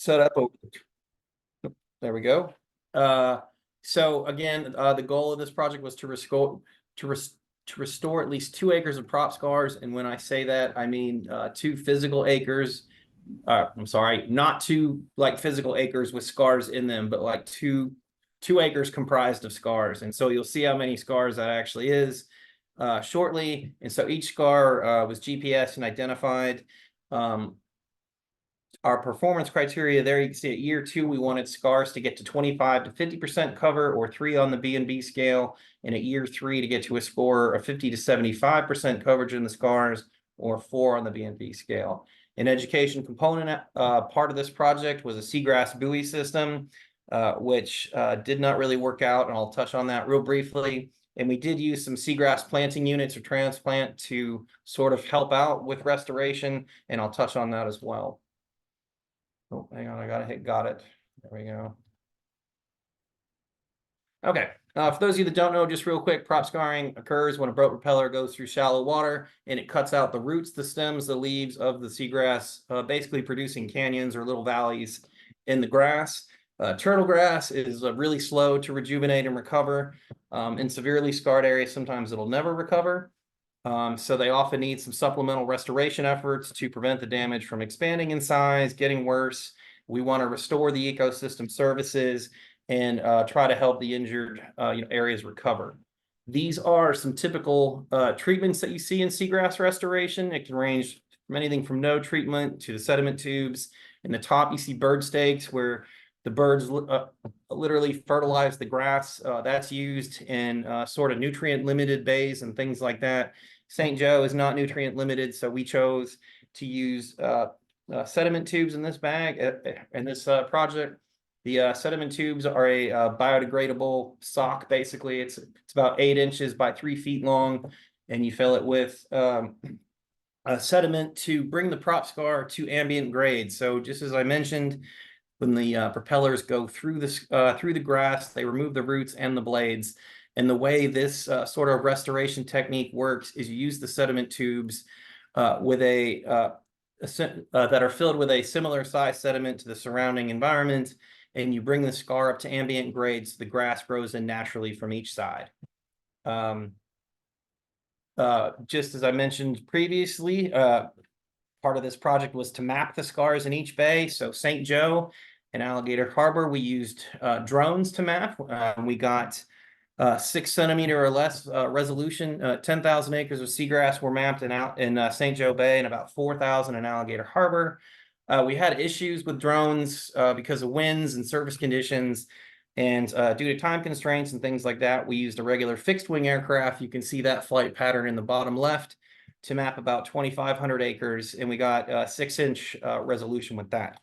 set up. There we go. So again, the goal of this project was to restore at least 2 acres of prop scars. And when I say that, I mean 2 physical acres. I'm sorry, not 2 like physical acres with scars in them, but like two acres comprised of scars. And so you'll see how many scars that actually is shortly. And so each scar was GPS and identified. Our performance criteria there, you can see at year 2, we wanted scars to get to 25 to 50% cover, or 3 on the B&B scale. And at year 3 to get to a score of 50 to 75% coverage in the scars, or 4 on the B&B scale. An education component part of this project was a seagrass buoy system, which did not really work out, and I'll touch on that real briefly. And we did use some seagrass planting units or transplant to sort of help out with restoration, and I'll touch on that as well. Oh, hang on, I gotta hit got it. There we go. Okay, for those of you that don't know, just real quick, prop scarring occurs when a boat propeller goes through shallow water and it cuts out the roots, the stems, the leaves of the seagrass, basically producing canyons or little valleys in the grass. Turtle grass is really slow to rejuvenate and recover. In severely scarred areas, sometimes it'll never recover. So they often need some supplemental restoration efforts to prevent the damage from expanding in size, getting worse. We want to restore the ecosystem services and try to help the injured areas recover. These are some typical treatments that you see in seagrass restoration. It can range from anything from no treatment to the sediment tubes. In the top, you see bird stakes, where the birds literally fertilize the grass. That's used in sort of nutrient limited bays and things like that. St. Joe is not nutrient limited, so we chose to use sediment tubes in this bag, in this project. The sediment tubes are a biodegradable sock, basically. It's about 8 inches by 3 feet long, and you fill it with sediment to bring the prop scar to ambient grade. So just as I mentioned, when the propellers go through the grass, they remove the roots and the blades. And the way this sort of restoration technique works is you use the sediment tubes with that are filled with a similar size sediment to the surrounding environment, and you bring the scar up to ambient grade so the grass grows in naturally from each side. Just as I mentioned previously, part of this project was to map the scars in each bay. So St. Joe and Alligator Harbor, we used drones to map. We got 6 centimeter or less resolution. 10,000 acres of seagrass were mapped in St. Joe Bay, and about 4,000 in Alligator Harbor. We had issues with drones because of winds and surface conditions, and due to time constraints and things like that, we used a regular fixed wing aircraft. You can see that flight pattern in the bottom left to map about 2,500 acres, and we got 6-inch resolution with that.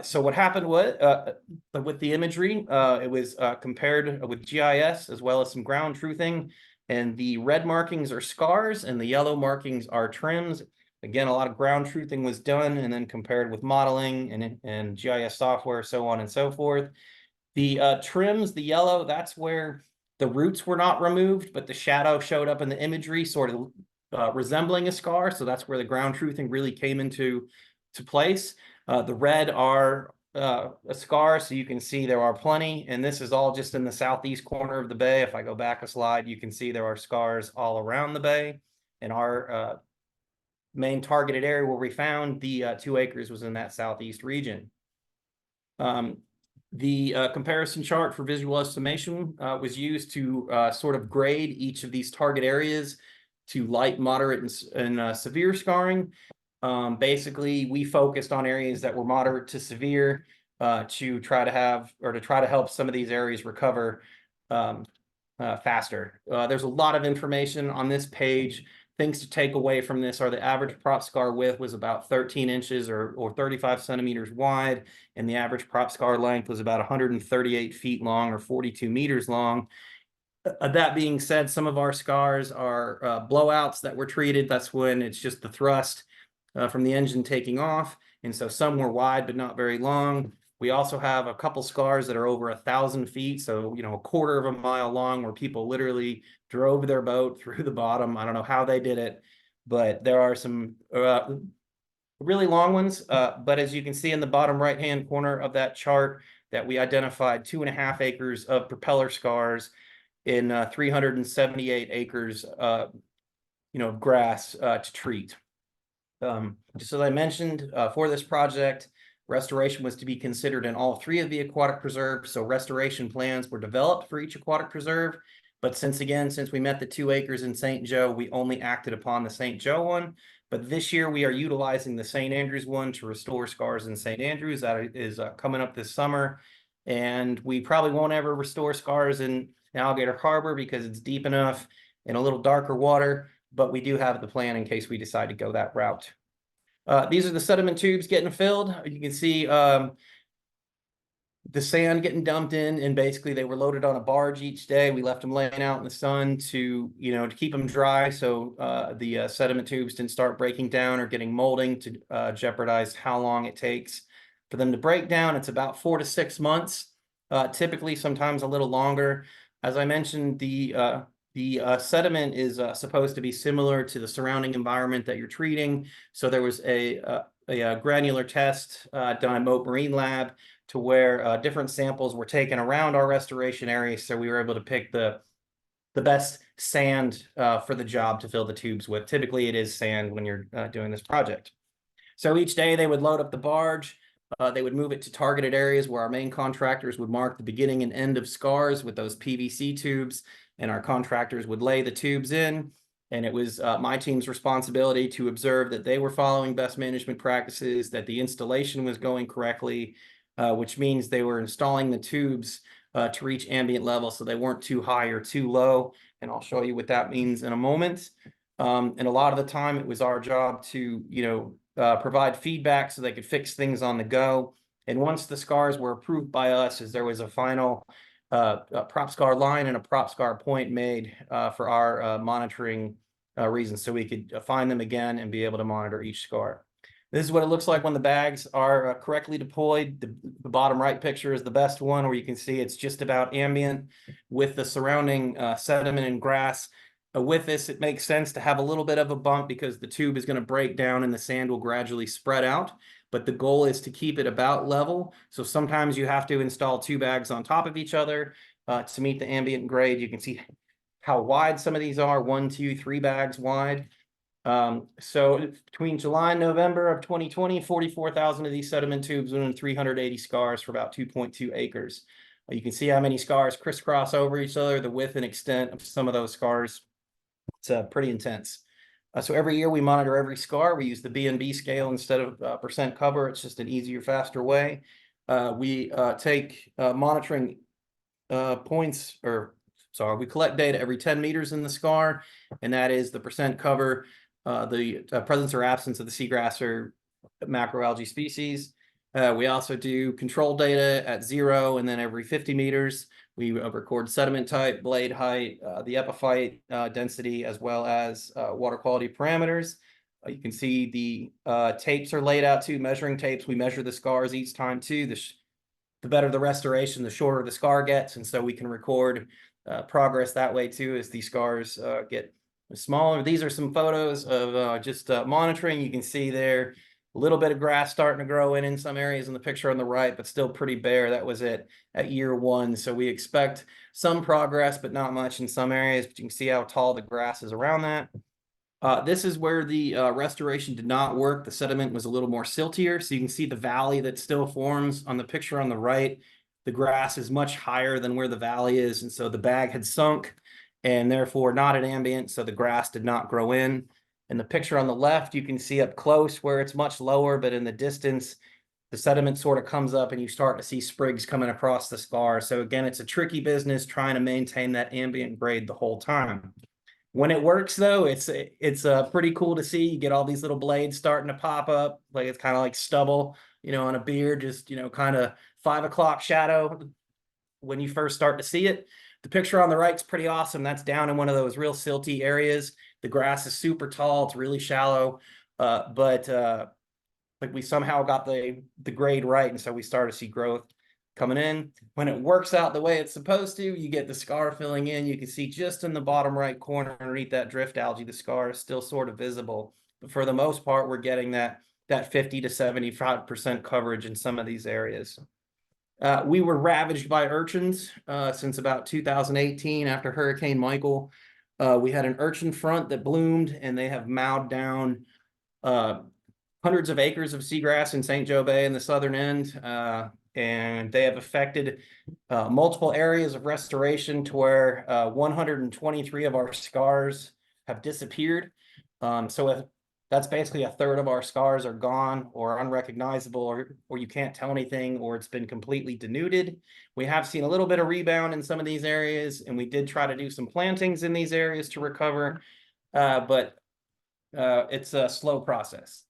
So what happened with the imagery, it was compared with GIS as well as some ground truthing, and the red markings are scars and the yellow markings are trims. Again, a lot of ground truthing was done and then compared with modeling and GIS software, so on and so forth. The trims, the yellow, that's where the roots were not removed, but the shadow showed up in the imagery, sort of resembling a scar. So that's where the ground truthing really came into place. The red are a scar, so you can see there are plenty. And this is all just in the southeast corner of the bay. If I go back a slide, you can see there are scars all around the bay. And our main targeted area where we found the 2 acres was in that southeast region. The comparison chart for visual estimation was used to sort of grade each of these target areas to light, moderate, and severe scarring. Basically, we focused on areas that were moderate to severe to try to help some of these areas recover faster. There's a lot of information on this page. Things to take away from this are the average prop scar width was about 13 inches or 35 centimeters wide, and the average prop scar length was about 138 feet long or 42 meters long. That being said, some of our scars are blowouts that were treated. That's when it's just the thrust from the engine taking off. And so some were wide, but not very long. We also have a couple scars that are over 1,000 feet. So, a quarter of a mile long, where people literally drove their boat through the bottom. I don't know how they did it, but there are some really long ones, but as you can see in the bottom right-hand corner of that chart, that we identified 2.5 acres of propeller scars in 378 acres, of grass to treat. Just as I mentioned, for this project, restoration was to be considered in all 3 of the aquatic preserves. So restoration plans were developed for each aquatic preserve. But since we met the 2 acres in St. Joe, we only acted upon the St. Joe one. But this year we are utilizing the St. Andrews one to restore scars in St. Andrews. That is coming up this summer. And we probably won't ever restore scars in Alligator Harbor because it's deep enough and a little darker water. But we do have the plan in case we decide to go that route. These are the sediment tubes getting filled. You can see the sand getting dumped in, and basically they were loaded on a barge each day. We left them laying out in the sun to keep them dry, so the sediment tubes didn't start breaking down or getting molding to jeopardize how long it takes for them to break down. It's about 4 to 6 months, typically, sometimes a little longer. As I mentioned, the sediment is supposed to be similar to the surrounding environment that you're treating. So there was a granular test done at Moat Marine Lab to where different samples were taken around our restoration area. So we were able to pick the best sand for the job to fill the tubes with. Typically it is sand when you're doing this project. So each day they would load up the barge. They would move it to targeted areas where our main contractors would mark the beginning and end of scars with those PVC tubes, and our contractors would lay the tubes in. And it was my team's responsibility to observe that they were following best management practices, that the installation was going correctly, which means they were installing the tubes to reach ambient level so they weren't too high or too low. And I'll show you what that means in a moment. And a lot of the time it was our job to, provide feedback so they could fix things on the go. And once the scars were approved by us, as there was a final a prop scar line and a prop scar point made for our monitoring reasons, so we could find them again and be able to monitor each scar. This is what it looks like when the bags are correctly deployed. The bottom right picture is the best one, where you can see it's just about ambient with the surrounding sediment and grass. With this, it makes sense to have a little bit of a bump because the tube is going to break down and the sand will gradually spread out. But the goal is to keep it about level. So sometimes you have to install 2 bags on top of each other to meet the ambient grade. You can see how wide some of these are, 1, 2, 3 bags wide. So between July and November of 2020, 44,000 of these sediment tubes went in 380 scars for about 2.2 acres. You can see how many scars crisscross over each other, the width and extent of some of those scars. It's pretty intense. So every year we monitor every scar. We use the B&B scale instead of percent cover. It's just an easier, faster way. We take monitoring points, we collect data every 10 meters in the scar, and that is the percent cover, the presence or absence of the seagrass or macroalgae species. We also do control data at 0, and then every 50 meters. We record sediment type, blade height, the epiphyte density, as well as water quality parameters. You can see the tapes are laid out too, measuring tapes. We measure the scars each time too. The better the restoration, the shorter the scar gets. And so we can record progress that way too as these scars get smaller. These are some photos of just monitoring. You can see there a little bit of grass starting to grow in some areas in the picture on the right, but still pretty bare. That was it at year 1. So we expect some progress, but not much in some areas. But you can see how tall the grass is around that. This is where the restoration did not work. The sediment was a little more siltier. So you can see the valley that still forms on the picture on the right. The grass is much higher than where the valley is. And so the bag had sunk and therefore not at ambient. So the grass did not grow in. In the picture on the left, you can see up close where it's much lower, but in the distance, the sediment sort of comes up and you start to see sprigs coming across the scar. So again, it's a tricky business trying to maintain that ambient grade the whole time. When it works though, it's pretty cool to see. You get all these little blades starting to pop up, like it's kind of like stubble, on a beard, just, kind of 5 o'clock shadow when you first start to see it. The picture on the right is pretty awesome. That's down in one of those real silty areas. The grass is super tall. It's really shallow, but we somehow got the grade right, and so we started to see growth coming in. When it works out the way it's supposed to, you get the scar filling in. You can see just in the bottom right corner underneath that drift algae, the scar is still sort of visible. But for the most part, we're getting that that 50 to 75% coverage in some of these areas. We were ravaged by urchins since about 2018 after Hurricane Michael. We had an urchin front that bloomed, and they have mowed down hundreds of acres of seagrass in St. Joe Bay in the southern end. And they have affected multiple areas of restoration to where 123 of our scars have disappeared. So that's basically a third of our scars are gone or unrecognizable, or you can't tell anything, or it's been completely denuded. We have seen a little bit of rebound in some of these areas, and we did try to do some plantings in these areas to recover, but it's a slow process.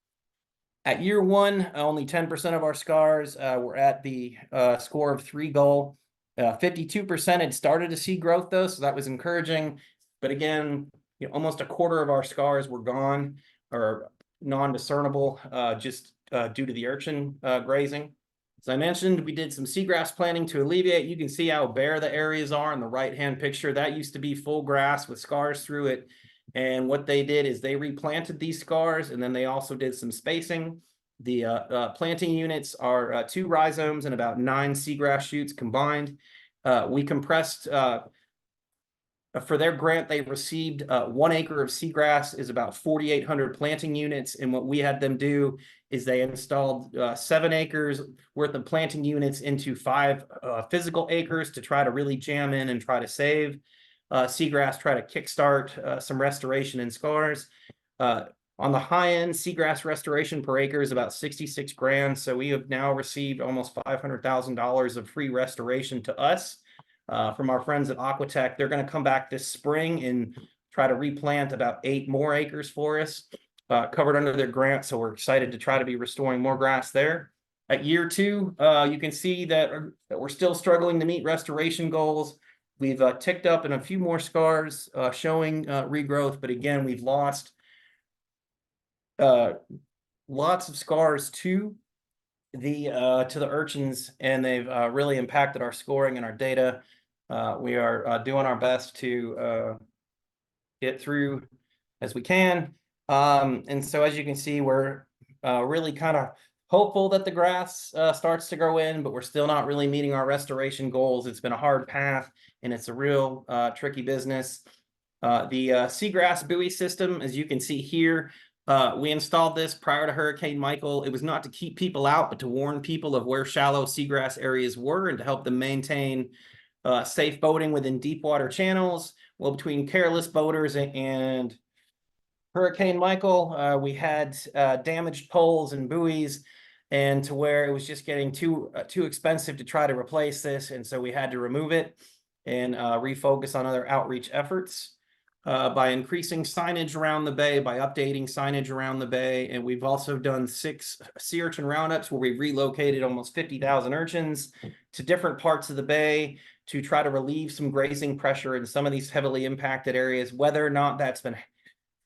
At year one, only 10% of our scars were at the score of 3 goal. 52% had started to see growth though, so that was encouraging. But again, almost a quarter of our scars were gone or non-discernible just due to the urchin grazing. As I mentioned, we did some seagrass planting to alleviate. You can see how bare the areas are in the right-hand picture. That used to be full grass with scars through it. And what they did is they replanted these scars, and then they also did some spacing. The planting units are 2 rhizomes and about 9 seagrass shoots combined. We compressed, for their grant, they received 1 acre of seagrass is about 4,800 planting units. And what we had them do is they installed 7 acres worth of planting units into 5 physical acres to try to really jam in and try to save seagrass, try to kickstart some restoration in scars. On the high end, seagrass restoration per acre is about 66 grand. So we have now received almost $500,000 of free restoration to us from our friends at Aquatic. They're going to come back this spring and try to replant about 8 more acres for us, covered under their grant. So we're excited to try to be restoring more grass there. At year 2, you can see that we're still struggling to meet restoration goals. We've ticked up in a few more scars showing regrowth, but again, we've lost lots of scars to the urchins, and they've really impacted our scoring and our data. We are doing our best to get through as we can. And so as you can see, we're really kind of hopeful that the grass starts to grow in, but we're still not really meeting our restoration goals. It's been a hard path, and it's a real tricky business. The seagrass buoy system, as you can see here, we installed this prior to Hurricane Michael. It was not to keep people out, but to warn people of where shallow seagrass areas were and to help them maintain safe boating within deep water channels. Well, between careless boaters and Hurricane Michael, we had damaged poles and buoys, and to where it was just getting too expensive to try to replace this, and so we had to remove it and refocus on other outreach efforts by increasing signage around the bay, by updating signage around the bay. And we've also done 6 sea urchin roundups where we've relocated almost 50,000 urchins to different parts of the bay to try to relieve some grazing pressure in some of these heavily impacted areas. Whether or not that's been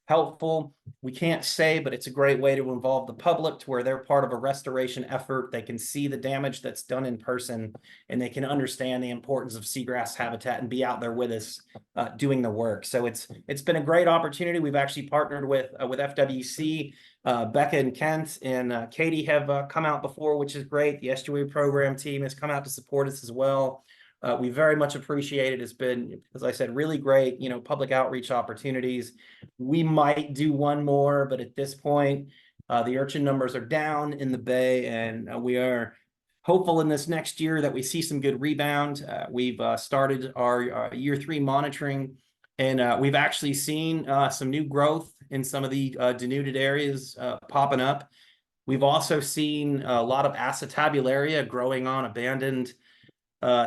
helpful, we can't say, but it's a great way to involve the public to where they're part of a restoration effort. They can see the damage that's done in person, and they can understand the importance of seagrass habitat and be out there with us doing the work. So it's been a great opportunity. We've actually partnered with FWC. Becca and Kent and Katie have come out before, which is great. The estuary program team has come out to support us as well. We very much appreciate it. It's been, as I said, really great, public outreach opportunities. We might do one more, but at this point, the urchin numbers are down in the bay, and we are hopeful in this next year that we see some good rebound. We've started our year 3 monitoring, and we've actually seen some new growth in some of the denuded areas popping up. We've also seen a lot of acetabularia growing on abandoned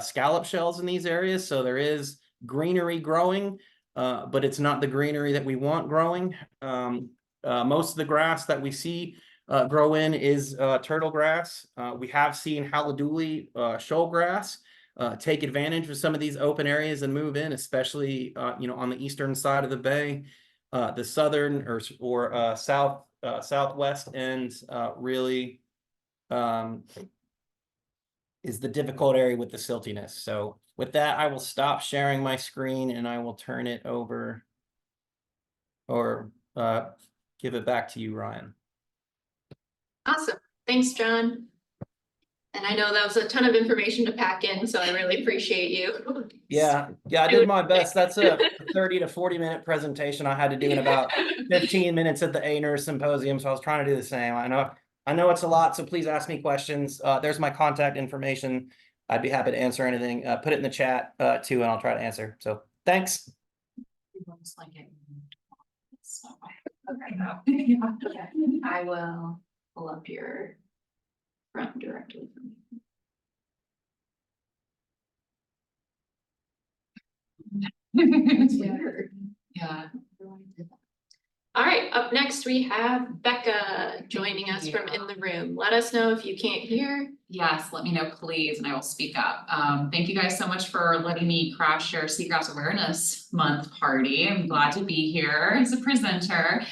scallop shells in these areas. So there is greenery growing, but it's not the greenery that we want growing. Most of the grass that we see grow in is turtle grass. We have seen haladuli shoal grass take advantage of some of these open areas and move in, especially on the eastern side of the bay. The southern or southwest ends really is the difficult area with the siltiness. So with that, I will stop sharing my screen and I will turn it over or give it back to you, Ryan. Awesome. Thanks, John. And I know that was a ton of information to pack in, so I really appreciate you. Yeah, I did my best. That's a 30 to 40-minute presentation I had to do in about 15 minutes at the A-Nurse Symposium, so I was trying to do the same. I know it's a lot, so please ask me questions. There's my contact information. I'd be happy to answer anything. Put it in the chat too, and I'll try to answer. So thanks. I will pull up your front directly from here. Yeah. All right, up next we have Becca joining us from in the room. Let us know if you can't hear. Yes, let me know, please, and I will speak up. Thank you guys so much for letting me crash your Seagrass Awareness Month party. I'm glad to be here as a presenter.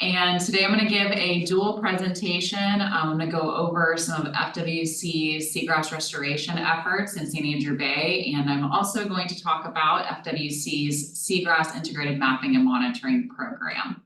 And today I'm going to give a dual presentation. I'm going to go over some of FWC's seagrass restoration efforts in St. Andrew Bay. And I'm also going to talk about FWC's Seagrass Integrated Mapping and Monitoring Program.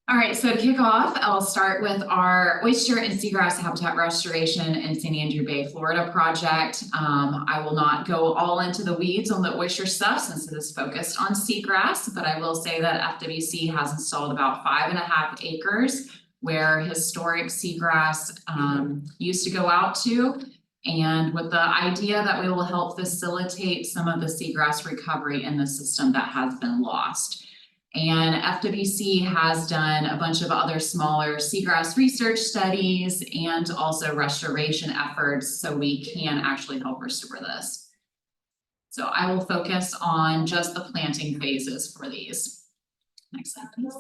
All right, so to kick off, I'll start with our oyster and seagrass habitat restoration in St. Andrew Bay, Florida project. I will not go all into the weeds on the oyster stuff since it is focused on seagrass, but I will say that FWC has installed about 5.5 acres where historic seagrass used to go out to, and with the idea that we will help facilitate some of the seagrass recovery in the system that has been lost. And FWC has done a bunch of other smaller seagrass research studies and also restoration efforts so we can actually help restore this. So I will focus on just the planting phases for these. Next slide, please.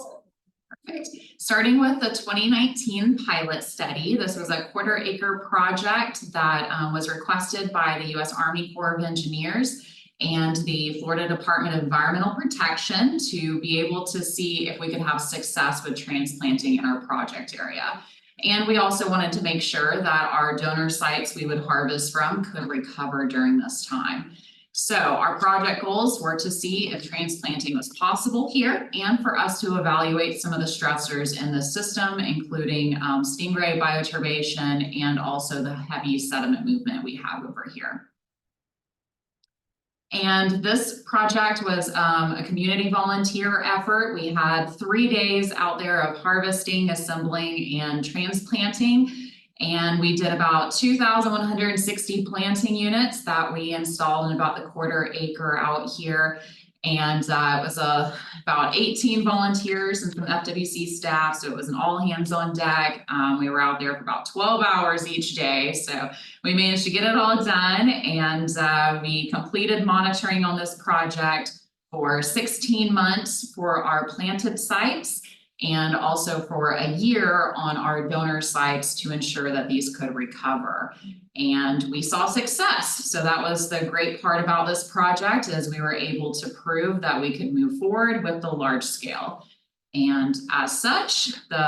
Perfect. Starting with the 2019 pilot study, this was a 1/4 acre project that was requested by the U.S. Army Corps of Engineers and the Florida Department of Environmental Protection to be able to see if we could have success with transplanting in our project area. And we also wanted to make sure that our donor sites we would harvest from could recover during this time. So our project goals were to see if transplanting was possible here and for us to evaluate some of the stressors in the system, including stingray bioturbation and also the heavy sediment movement we have over here. And this project was a community volunteer effort. We had 3 days out there of harvesting, assembling, and transplanting. And we did about 2,160 planting units that we installed in about the 1/4 acre out here. And it was about 18 volunteers and some FWC staff. So it was an all hands on deck. We were out there for about 12 hours each day. So we managed to get it all done. And we completed monitoring on this project for 16 months for our planted sites and also for a year on our donor sites to ensure that these could recover. And we saw success. So that was the great part about this project, is we were able to prove that we could move forward with the large scale. And as such, the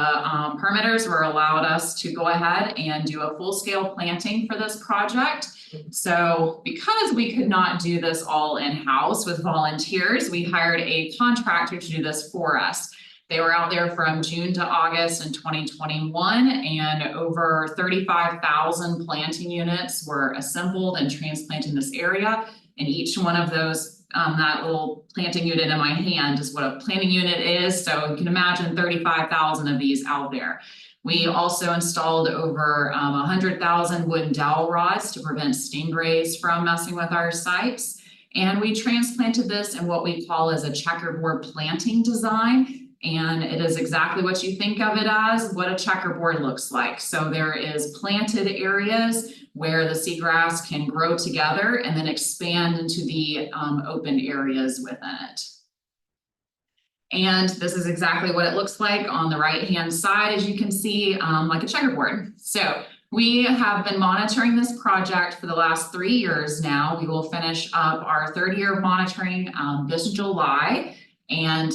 permitters were allowed us to go ahead and do a full scale planting for this project. So because we could not do this all in-house with volunteers, we hired a contractor to do this for us. They were out there from June to August in 2021, and over 35,000 planting units were assembled and transplanted in this area. And each one of those, that little planting unit in my hand is what a planting unit is. So you can imagine 35,000 of these out there. We also installed over 100,000 wooden dowel rods to prevent stingrays from messing with our sites. And we transplanted this in what we call as a checkerboard planting design. And it is exactly what you think of it as, what a checkerboard looks like. So there is planted areas where the seagrass can grow together and then expand into the open areas within it. And this is exactly what it looks like on the right-hand side, as you can see, like a checkerboard. So we have been monitoring this project for the last 3 years now. We will finish up our 3rd year of monitoring this July. And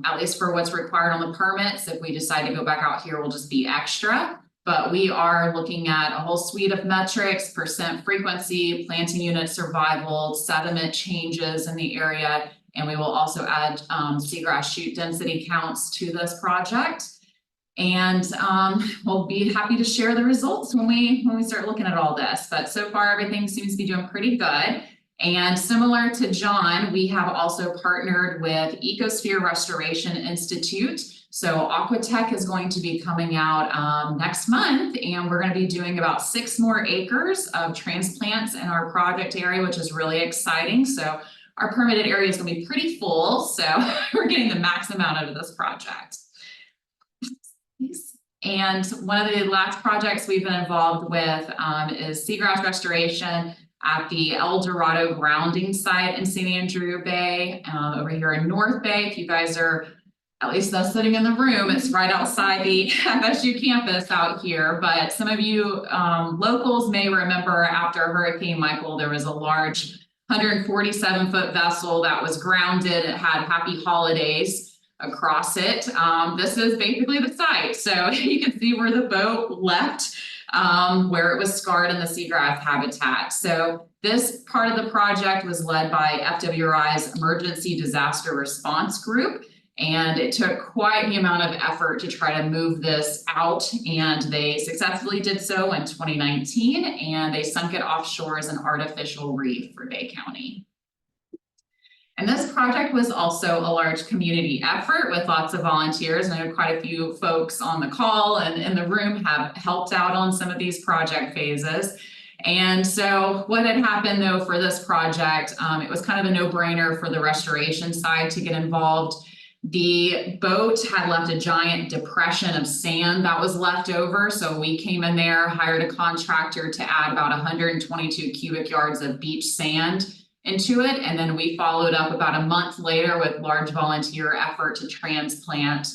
at least for what's required on the permits, if we decide to go back out here, we'll just be extra. But we are looking at a whole suite of metrics: percent frequency, planting unit survival, sediment changes in the area. And we will also add seagrass shoot density counts to this project. And we'll be happy to share the results when we start looking at all this. But so far, everything seems to be doing pretty good. And similar to John, we have also partnered with Ecosphere Restoration Institute. So Aquatic is going to be coming out next month, and we're going to be doing about 6 more acres of transplants in our project area, which is really exciting. So our permitted area is going to be pretty full. So we're getting the max amount out of this project. And one of the last projects we've been involved with is seagrass restoration at the El Dorado grounding site in St. Andrew Bay, over here in North Bay. If you guys are, at least those sitting in the room, it's right outside the FSU campus out here. But some of you locals may remember after Hurricane Michael, there was a large 147-foot vessel that was grounded. It had Happy Holidays across it. This is basically the site. So you can see where the boat left, where it was scarred in the seagrass habitat. So this part of the project was led by FWRI's Emergency Disaster Response Group. And it took quite the amount of effort to try to move this out. And they successfully did so in 2019. And they sunk it offshore as an artificial reef for Bay County. And this project was also a large community effort with lots of volunteers. And I know quite a few folks on the call and in the room have helped out on some of these project phases. And so what had happened though for this project, it was kind of a no-brainer for the restoration side to get involved. The boat had left a giant depression of sand that was left over. So we came in there, hired a contractor to add about 122 cubic yards of beach sand into it. And then we followed up about a month later with large volunteer effort to transplant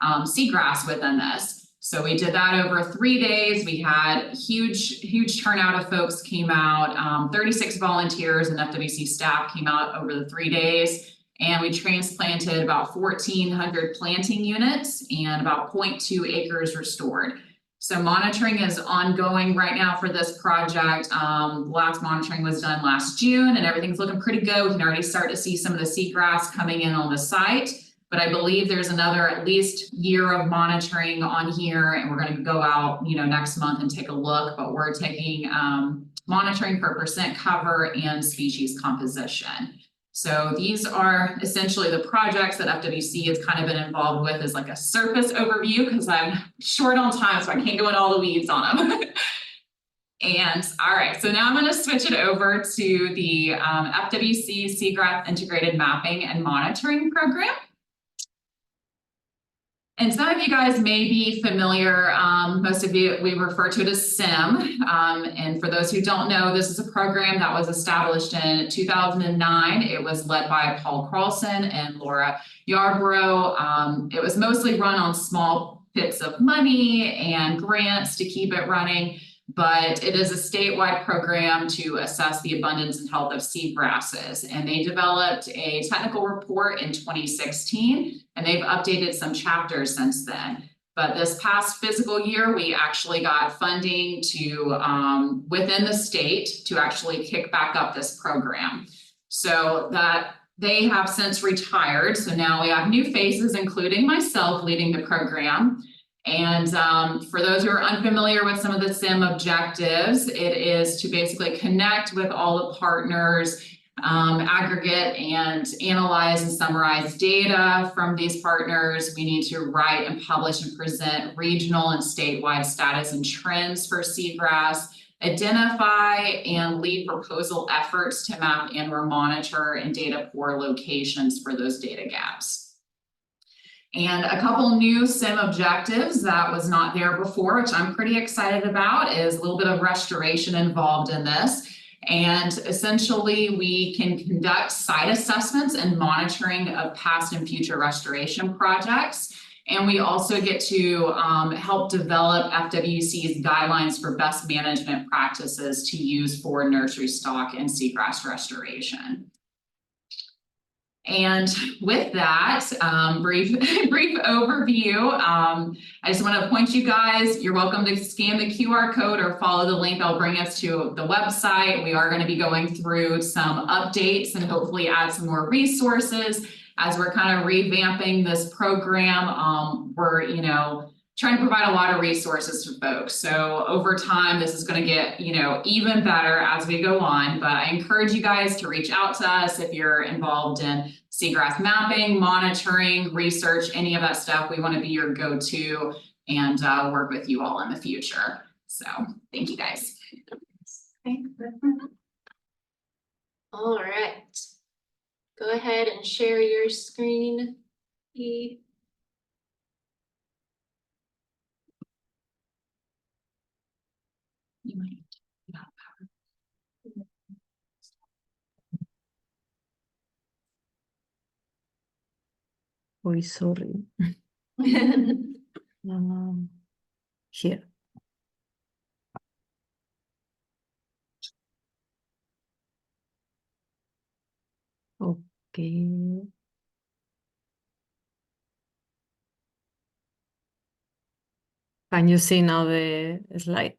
seagrass within this. So we did that over 3 days. We had huge turnout of folks came out. 36 volunteers and FWC staff came out over the 3 days. And we transplanted about 1,400 planting units and about 0.2 acres restored. So monitoring is ongoing right now for this project. Last monitoring was done last June and everything's looking pretty good. We can already start to see some of the seagrass coming in on the site. But I believe there's another at least year of monitoring on here, and we're going to go out, next month and take a look. But we're taking monitoring for percent cover and species composition. So these are essentially the projects that FWC has kind of been involved with as like a surface overview, because I'm short on time, so I can't go in all the weeds on them. And all right, so now I'm going to switch it over to the FWC Seagrass Integrated Mapping and Monitoring Program. And some of you guys may be familiar, most of you, we refer to it as SIM. And for those who don't know, this is a program that was established in 2009. It was led by Paul Carlson and Laura Yarborough. It was mostly run on small bits of money and grants to keep it running, but it is a statewide program to assess the abundance and health of seagrasses. And they developed a technical report in 2016, and they've updated some chapters since then. But this past fiscal year, we actually got funding to within the state to actually kick back up this program. So that they have since retired. So now we have new faces, including myself, leading the program. And for those who are unfamiliar with some of the SIM objectives, it is to basically connect with all the partners, aggregate and analyze and summarize data from these partners. We need to write and publish and present regional and statewide status and trends for seagrass, identify and lead proposal efforts to map and or monitor and data poor locations for those data gaps. And a couple new SIM objectives that was not there before, which I'm pretty excited about, is a little bit of restoration involved in this. And essentially, we can conduct site assessments and monitoring of past and future restoration projects. And we also get to help develop FWC's guidelines for best management practices to use for nursery stock and seagrass restoration. And with that, brief overview, I just want to point you guys, you're welcome to scan the QR code or follow the link. I'll bring us to the website. We are going to be going through some updates and hopefully add some more resources as we're kind of revamping this program. We're, trying to provide a lot of resources to folks. So over time, this is going to get, you know, even better as we go on. But I encourage you guys to reach out to us if you're involved in seagrass mapping, monitoring, research, any of that stuff. We want to be your go-to and work with you all in the future. So thank you guys. All right. Go ahead and share your screen. You might. Oh, sorry. Here. Okay. Can you see now the slide?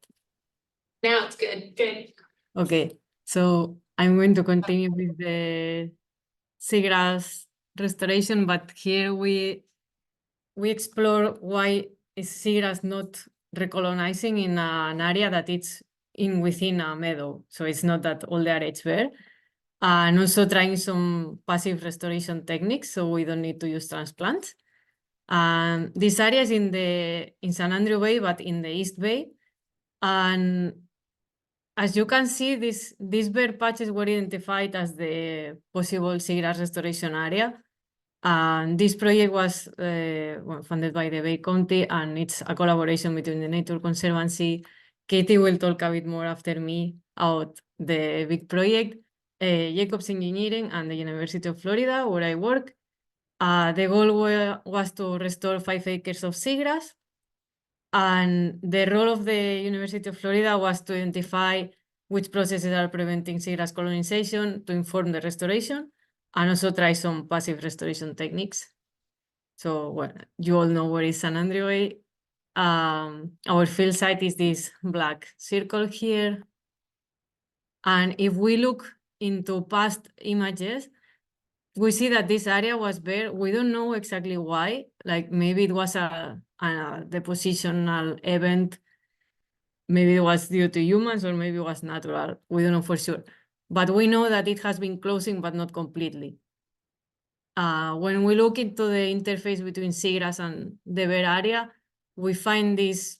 Now it's good. Good. Okay, so I'm going to continue with the seagrass restoration, but here we explore why is seagrass not recolonizing in an area that it's within a meadow. So it's not that all the area is bare. And also trying some passive restoration techniques, so we don't need to use transplants. This area is in San Andrew Bay, but in the East Bay. And as you can see, these bare patches were identified as the possible seagrass restoration area. And this project was funded by the Bay County, and it's a collaboration between the Nature Conservancy. Katie will talk a bit more after me about the big project, Jacobs Engineering, and the University of Florida, where I work. The goal was to restore 5 acres of seagrass. And the role of the University of Florida was to identify which processes are preventing seagrass colonization to inform the restoration, and also try some passive restoration techniques. So well, you all know where is San Andrew Bay. Our field site is this black circle here. And if we look into past images, we see that this area was bare. We don't know exactly why. Like maybe it was a depositional event. Maybe it was due to humans, or maybe it was natural. We don't know for sure. But we know that it has been closing, but not completely. When we look into the interface between seagrass and the bare area, we find this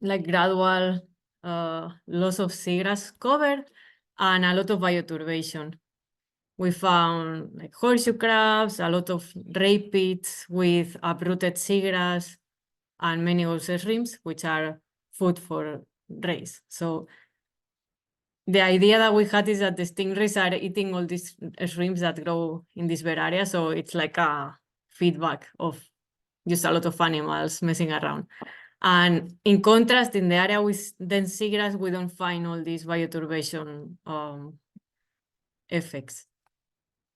like gradual loss of seagrass cover and a lot of bioturbation. We found like horseshoe crabs, a lot of ray pits with uprooted seagrass, and many also shrimps, which are food for rays. So the idea that we had is that the stingrays are eating all these shrimps that grow in this bare area. So it's like a feedback of just a lot of animals messing around. And in contrast, in the area with dense seagrass, we don't find all these bioturbation effects.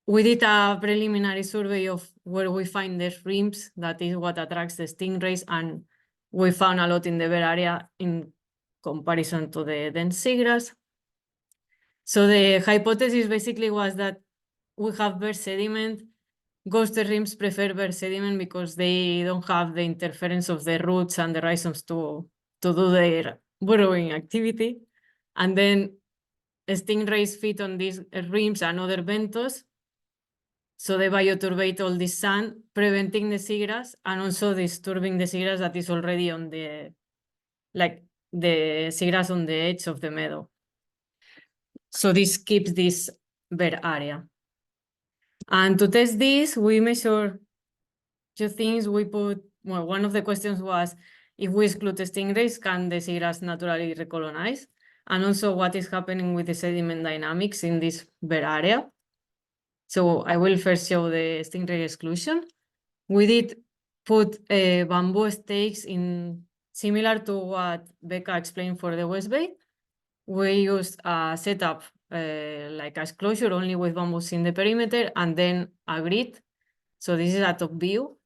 We did a preliminary survey of where we find the shrimps. That is what attracts the stingrays, and we found a lot in the bare area in comparison to the dense seagrass. So the hypothesis basically was that we have bare sediment. Ghost shrimps prefer bare sediment because they don't have the interference of the roots and the rhizomes to do their burrowing activity. And then stingrays feed on these shrimps and other benthos. So they bioturbate all this sand, preventing the seagrass and also disturbing the seagrass that is already on the seagrass on the edge of the meadow. So this keeps this bare area. And to test this, we measure two things. We put, well, one of the questions was, if we exclude the stingrays, can the seagrass naturally recolonize? And also what is happening with the sediment dynamics in this bare area. So I will first show the stingray exclusion. We did put bamboo stakes in, similar to what Becca explained for the West Bay. We used a setup like a closure only with bamboos in the perimeter, and then a grid. So this is a top view.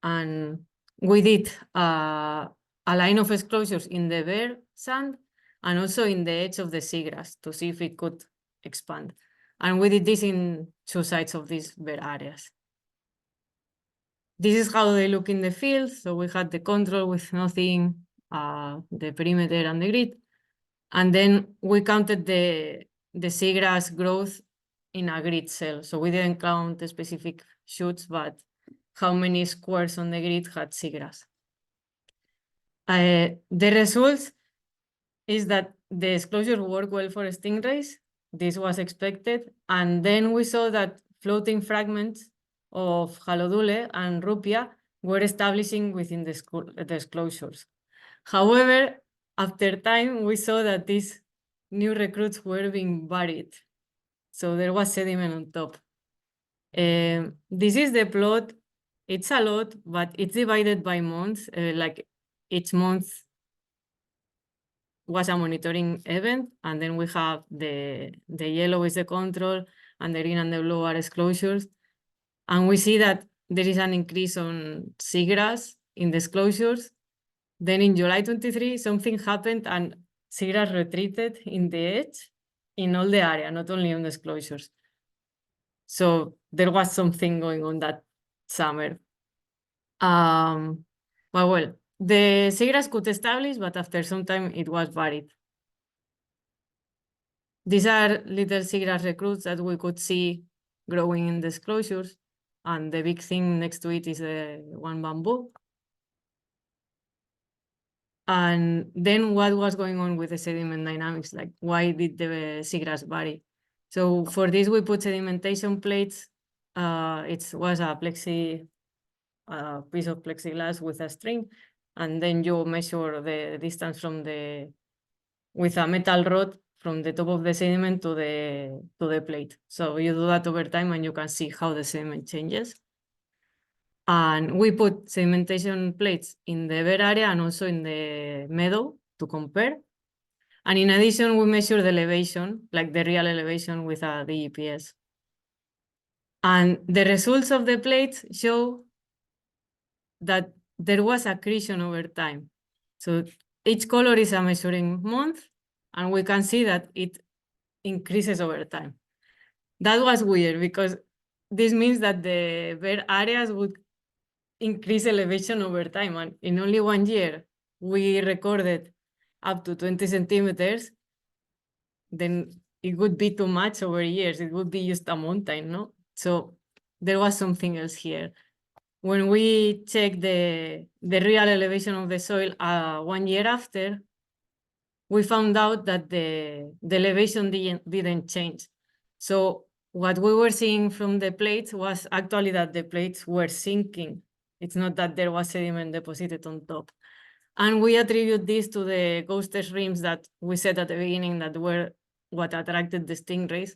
And we did a line of exclosures in the bare sand and also in the edge of the seagrass to see if it could expand. And we did this in 2 sides of these bare areas. This is how they look in the field. So we had the control with nothing, the perimeter and the grid. And then we counted the seagrass growth in a grid cell. So we didn't count the specific shoots, but how many squares on the grid had seagrass. The results is that the disclosure worked well for stingrays. This was expected. And then we saw that floating fragments of halodule and rupia were establishing within the disclosures. However, after time, we saw that these new recruits were being buried. So there was sediment on top. This is the plot. It's a lot, but it's divided by months. Like each month was a monitoring event. And then we have the yellow is the control, and the green and the blue are disclosures. And we see that there is an increase on seagrass in disclosures. Then in July 23, something happened and seagrass retreated in the edge in all the area, not only on disclosures. So there was something going on that summer. Well, the seagrass could establish, but after some time it was buried. These are little seagrass recruits that we could see growing in disclosures. And the big thing next to it is the one bamboo. And then what was going on with the sediment dynamics? Like, why did the seagrass vary? So for this, we put sedimentation plates. It was a piece of plexiglass with a string. And then you measure the distance from with a metal rod from the top of the sediment to the plate. So you do that over time and you can see how the sediment changes. And we put sedimentation plates in the bare area and also in the meadow to compare. And in addition, we measure the elevation, like the real elevation with a DEPS. And the results of the plates show that there was accretion over time. So each color is a measuring month, and we can see that it increases over time. That was weird because this means that the bare areas would increase elevation over time. And in only 1 year, we recorded up to 20 centimeters. Then it would be too much over years. It would be just a mountain, no? So there was something else here. When we checked the real elevation of the soil 1 year after, we found out that the elevation didn't change. So what we were seeing from the plates was actually that the plates were sinking. It's not that there was sediment deposited on top. And we attribute this to the ghosted shrimps that we said at the beginning that were what attracted the stingrays.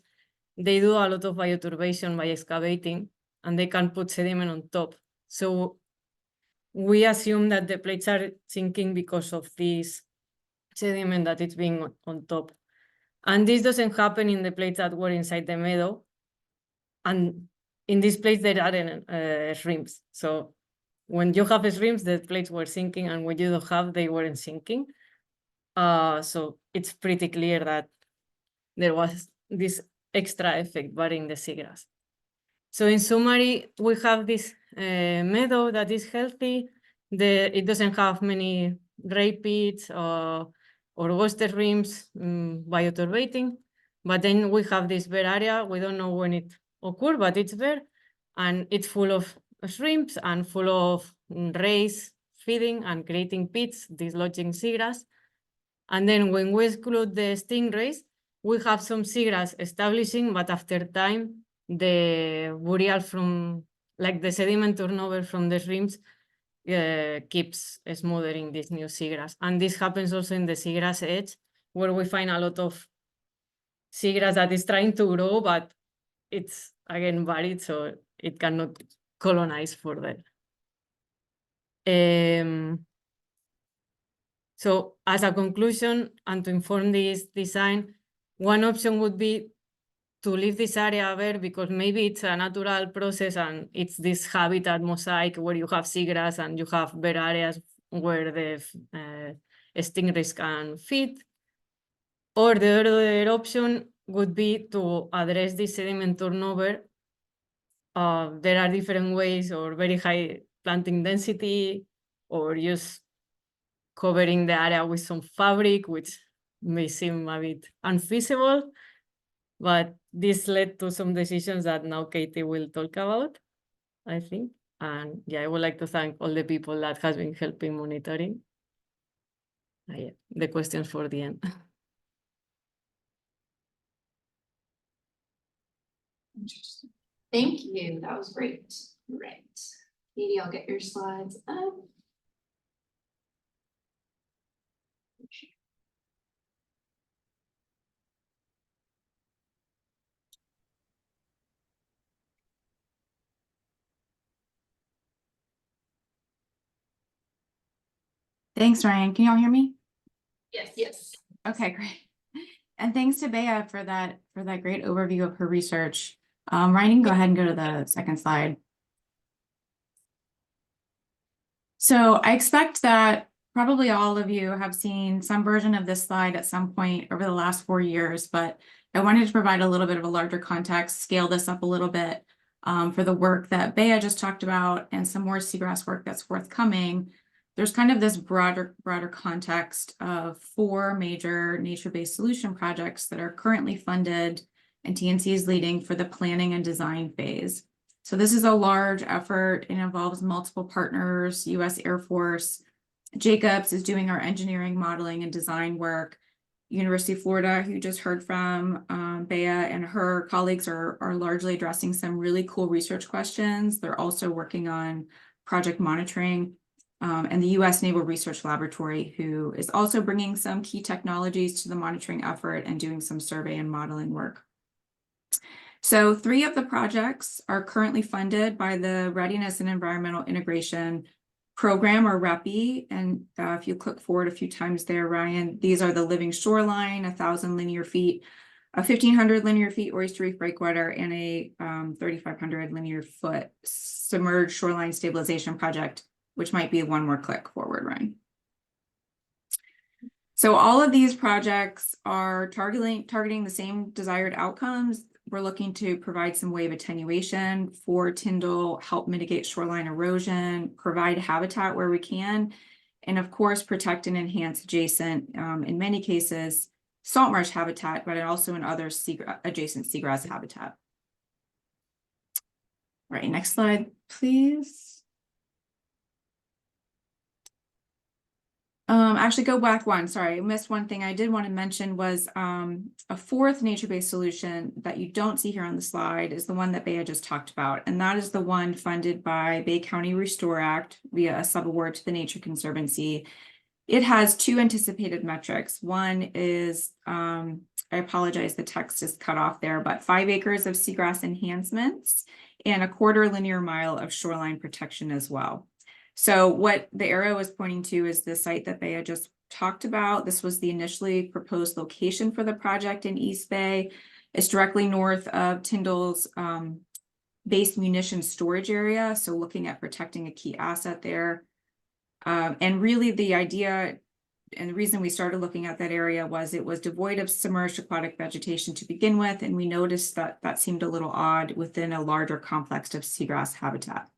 They do a lot of bioturbation by excavating, and they can put sediment on top. So we assume that the plates are sinking because of this sediment that is being on top. And this doesn't happen in the plates that were inside the meadow. And in this place, there aren't shrimps. So when you have shrimps, the plates were sinking, and when you don't have, they weren't sinking. So it's pretty clear that there was this extra effect burying the seagrass. So in summary, we have this meadow that is healthy. It doesn't have many ray pits or ghosted shrimps bioturbating. But then we have this bare area. We don't know when it occurred, but it's there. And it's full of shrimps and full of rays feeding and creating pits, dislodging seagrass. And then when we exclude the stingrays, we have some seagrass establishing, but after time, the burial from, like the sediment turnover from the shrimps keeps smothering this new seagrass. And this happens also in the seagrass edge, where we find a lot of seagrass that is trying to grow, but it's again buried, so it cannot colonize further. So as a conclusion, and to inform this design, one option would be to leave this area bare because maybe it's a natural process and it's this habitat mosaic where you have seagrass and you have bare areas where the stingrays can feed. Or the other option would be to address this sediment turnover. There are different ways or very high planting density or just covering the area with some fabric, which may seem a bit unfeasible. But this led to some decisions that now Katie will talk about, I think. And yeah, I would like to thank all the people that has been helping monitoring. Yeah, the questions for the end. Interesting. Thank you. That was great. Right. Katie, I'll get your slides up. Thanks, Ryan. Can y'all hear me? Yes. Yes. Okay, great. And thanks to Becca for that great overview of her research. Ryan, you can go ahead and go to the second slide. So I expect that probably all of you have seen some version of this slide at some point over the last 4 years, but I wanted to provide a little bit of a larger context, scale this up a little bit for the work that Becca just talked about and some more seagrass work that's forthcoming. There's kind of this broader context of 4 major nature-based solution projects that are currently funded and TNC is leading for the planning and design phase. So this is a large effort. It involves multiple partners, U.S. Air Force. Jacobs is doing our engineering, modeling, and design work. University of Florida, who you just heard from, Becca and her colleagues are largely addressing some really cool research questions. They're also working on project monitoring. And the U.S. Naval Research Laboratory, who is also bringing some key technologies to the monitoring effort and doing some survey and modeling work. So 3 of the projects are currently funded by the Readiness and Environmental Integration Program, or REPI. And if you click forward a few times there, Ryan, these are the living shoreline, 1,000 linear feet, a 1,500 linear feet oyster reef breakwater, and a 3,500 linear foot submerged shoreline stabilization project, which might be one more click forward, Ryan. So all of these projects are targeting the same desired outcomes. We're looking to provide some wave attenuation for Tyndall, help mitigate shoreline erosion, provide habitat where we can, and of course, protect and enhance adjacent, in many cases, salt marsh habitat, but also in other adjacent seagrass habitat. All right, next slide, please. Actually go back one, sorry, I missed one thing I did want to mention was a 4th nature-based solution that you don't see here on the slide is the one that Becca just talked about, and that is the one funded by Bay County Restore Act via a subaward to the Nature Conservancy. It has 2 anticipated metrics. One is, I apologize, the text is cut off there, but 5 acres of seagrass enhancements and a 1/4 linear mile of shoreline protection as well. So what the arrow is pointing to is the site that Becca just talked about. This was the initially proposed location for the project in East Bay. It's directly north of Tyndall's base munitions storage area. So looking at protecting a key asset there. And really the idea and the reason we started looking at that area was it was devoid of submerged aquatic vegetation to begin with. And we noticed that that seemed a little odd within a larger complex of seagrass habitat.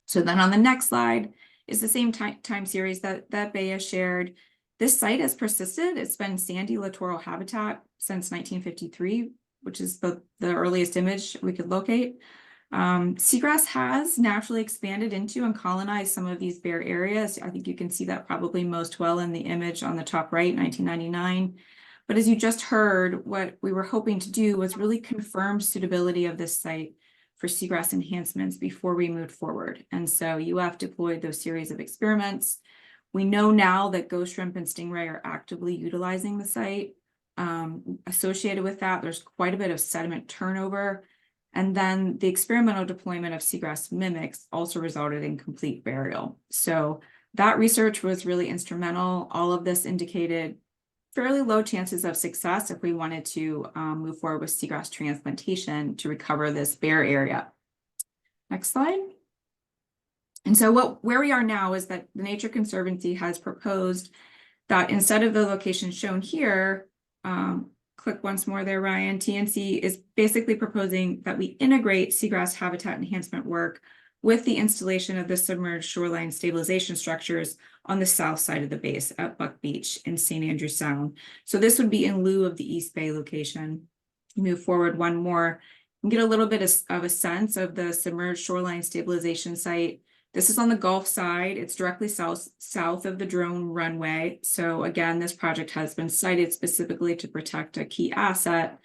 So then on the next slide is the same time series that Becca shared. This site has persisted. It's been sandy littoral habitat since 1953, which is the earliest image we could locate. Seagrass has naturally expanded into and colonized some of these bare areas. I think you can see that probably most well in the image on the top right, 1999. But as you just heard, what we were hoping to do was really confirm suitability of this site for seagrass enhancements before we moved forward. And so UF deployed those series of experiments. We know now that ghost shrimp and stingray are actively utilizing the site. Associated with that, there's quite a bit of sediment turnover. And then the experimental deployment of seagrass mimics also resulted in complete burial. So that research was really instrumental. All of this indicated fairly low chances of success if we wanted to move forward with seagrass transplantation to recover this bare area. Next slide. And so where we are now is that the Nature Conservancy has proposed that instead of the location shown here, click once more there, Ryan, TNC is basically proposing that we integrate seagrass habitat enhancement work with the installation of the submerged shoreline stabilization structures on the south side of the base at Buck Beach in St. Andrews Sound. So this would be in lieu of the East Bay location. Move forward one more and get a little bit of a sense of the submerged shoreline stabilization site. This is on the Gulf side. It's directly south of the drone runway. So again, this project has been sited specifically to protect a key asset.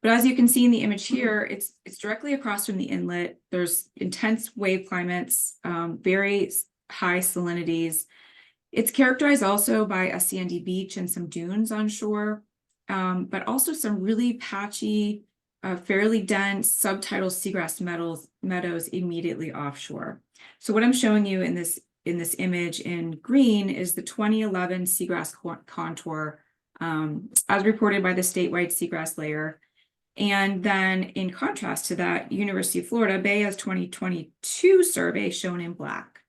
But as you can see in the image here, it's directly across from the inlet. There's intense wave climates, very high salinities. It's characterized also by a sandy beach and some dunes on shore, but also some really patchy, fairly dense subtidal seagrass meadows immediately offshore. So what I'm showing you in this image in green is the 2011 seagrass contour, as reported by the statewide seagrass layer. And then in contrast to that, University of Florida, BEA's 2022 survey shown in black.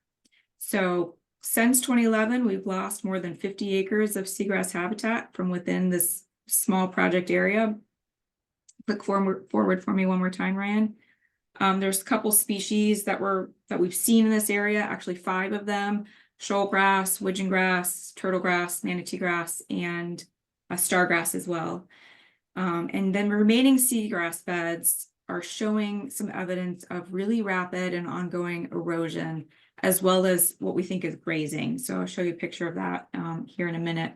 So since 2011, we've lost more than 50 acres of seagrass habitat from within this small project area. Click forward for me one more time, Ryan. There's a couple species that we've seen in this area, actually 5 of them: shoalgrass, widgeon grass, turtle grass, manatee grass, and stargrass as well. And then remaining seagrass beds are showing some evidence of really rapid and ongoing erosion, as well as what we think is grazing. So I'll show you a picture of that here in a minute.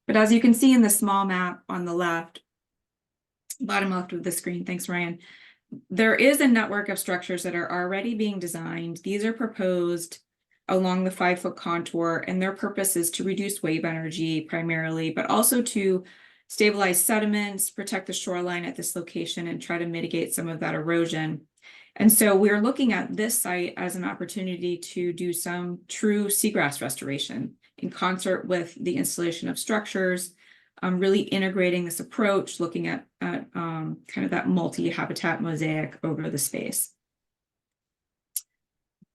But as you can see in the small map on the left, bottom left of the screen, thanks, Ryan, there is a network of structures that are already being designed. These are proposed along the 5-foot contour, and their purpose is to reduce wave energy primarily, but also to stabilize sediments, protect the shoreline at this location, and try to mitigate some of that erosion. And so we're looking at this site as an opportunity to do some true seagrass restoration in concert with the installation of structures, really integrating this approach, looking at kind of that multi-habitat mosaic over the space.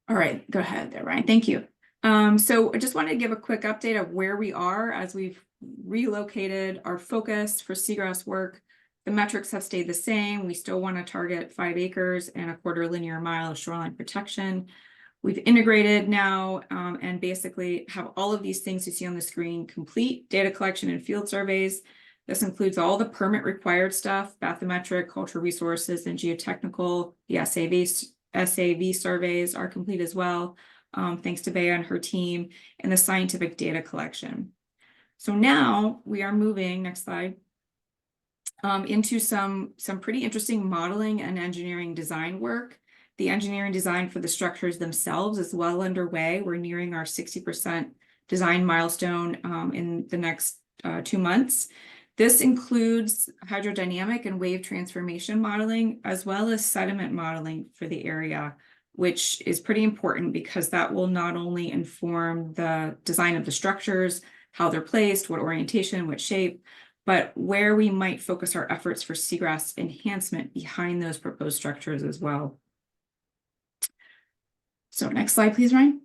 All right, go ahead there, Ryan. Thank you. So I just wanted to give a quick update of where we are as we've relocated our focus for seagrass work. The metrics have stayed the same. We still want to target 5 acres and a 1/4 linear mile of shoreline protection. We've integrated now and basically have all of these things you see on the screen complete: data collection and field surveys. This includes all the permit required stuff: bathymetric, cultural resources, and geotechnical. The SAV surveys are complete as well, thanks to Becca and her team, and the scientific data collection. So now we are moving, next slide, into some pretty interesting modeling and engineering design work. The engineering design for the structures themselves is well underway. We're nearing our 60% design milestone in the next 2 months. This includes hydrodynamic and wave transformation modeling, as well as sediment modeling for the area, which is pretty important because that will not only inform the design of the structures, how they're placed, what orientation, what shape, but where we might focus our efforts for seagrass enhancement behind those proposed structures as well. So next slide, please, Ryan.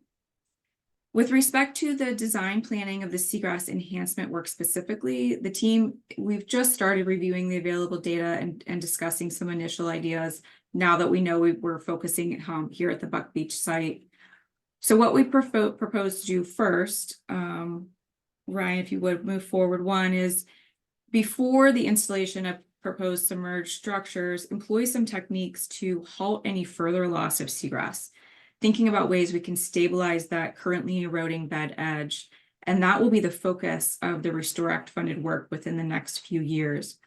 With respect to the design planning of the seagrass enhancement work specifically, the team, we've just started reviewing the available data and discussing some initial ideas now that we know we're focusing here at the Buck Beach site. So what we propose to do first, Ryan, if you would move forward, one is, before the installation of proposed submerged structures, employ some techniques to halt any further loss of seagrass, thinking about ways we can stabilize that currently eroding bed edge. And that will be the focus of the Restore Act funded work within the next few years.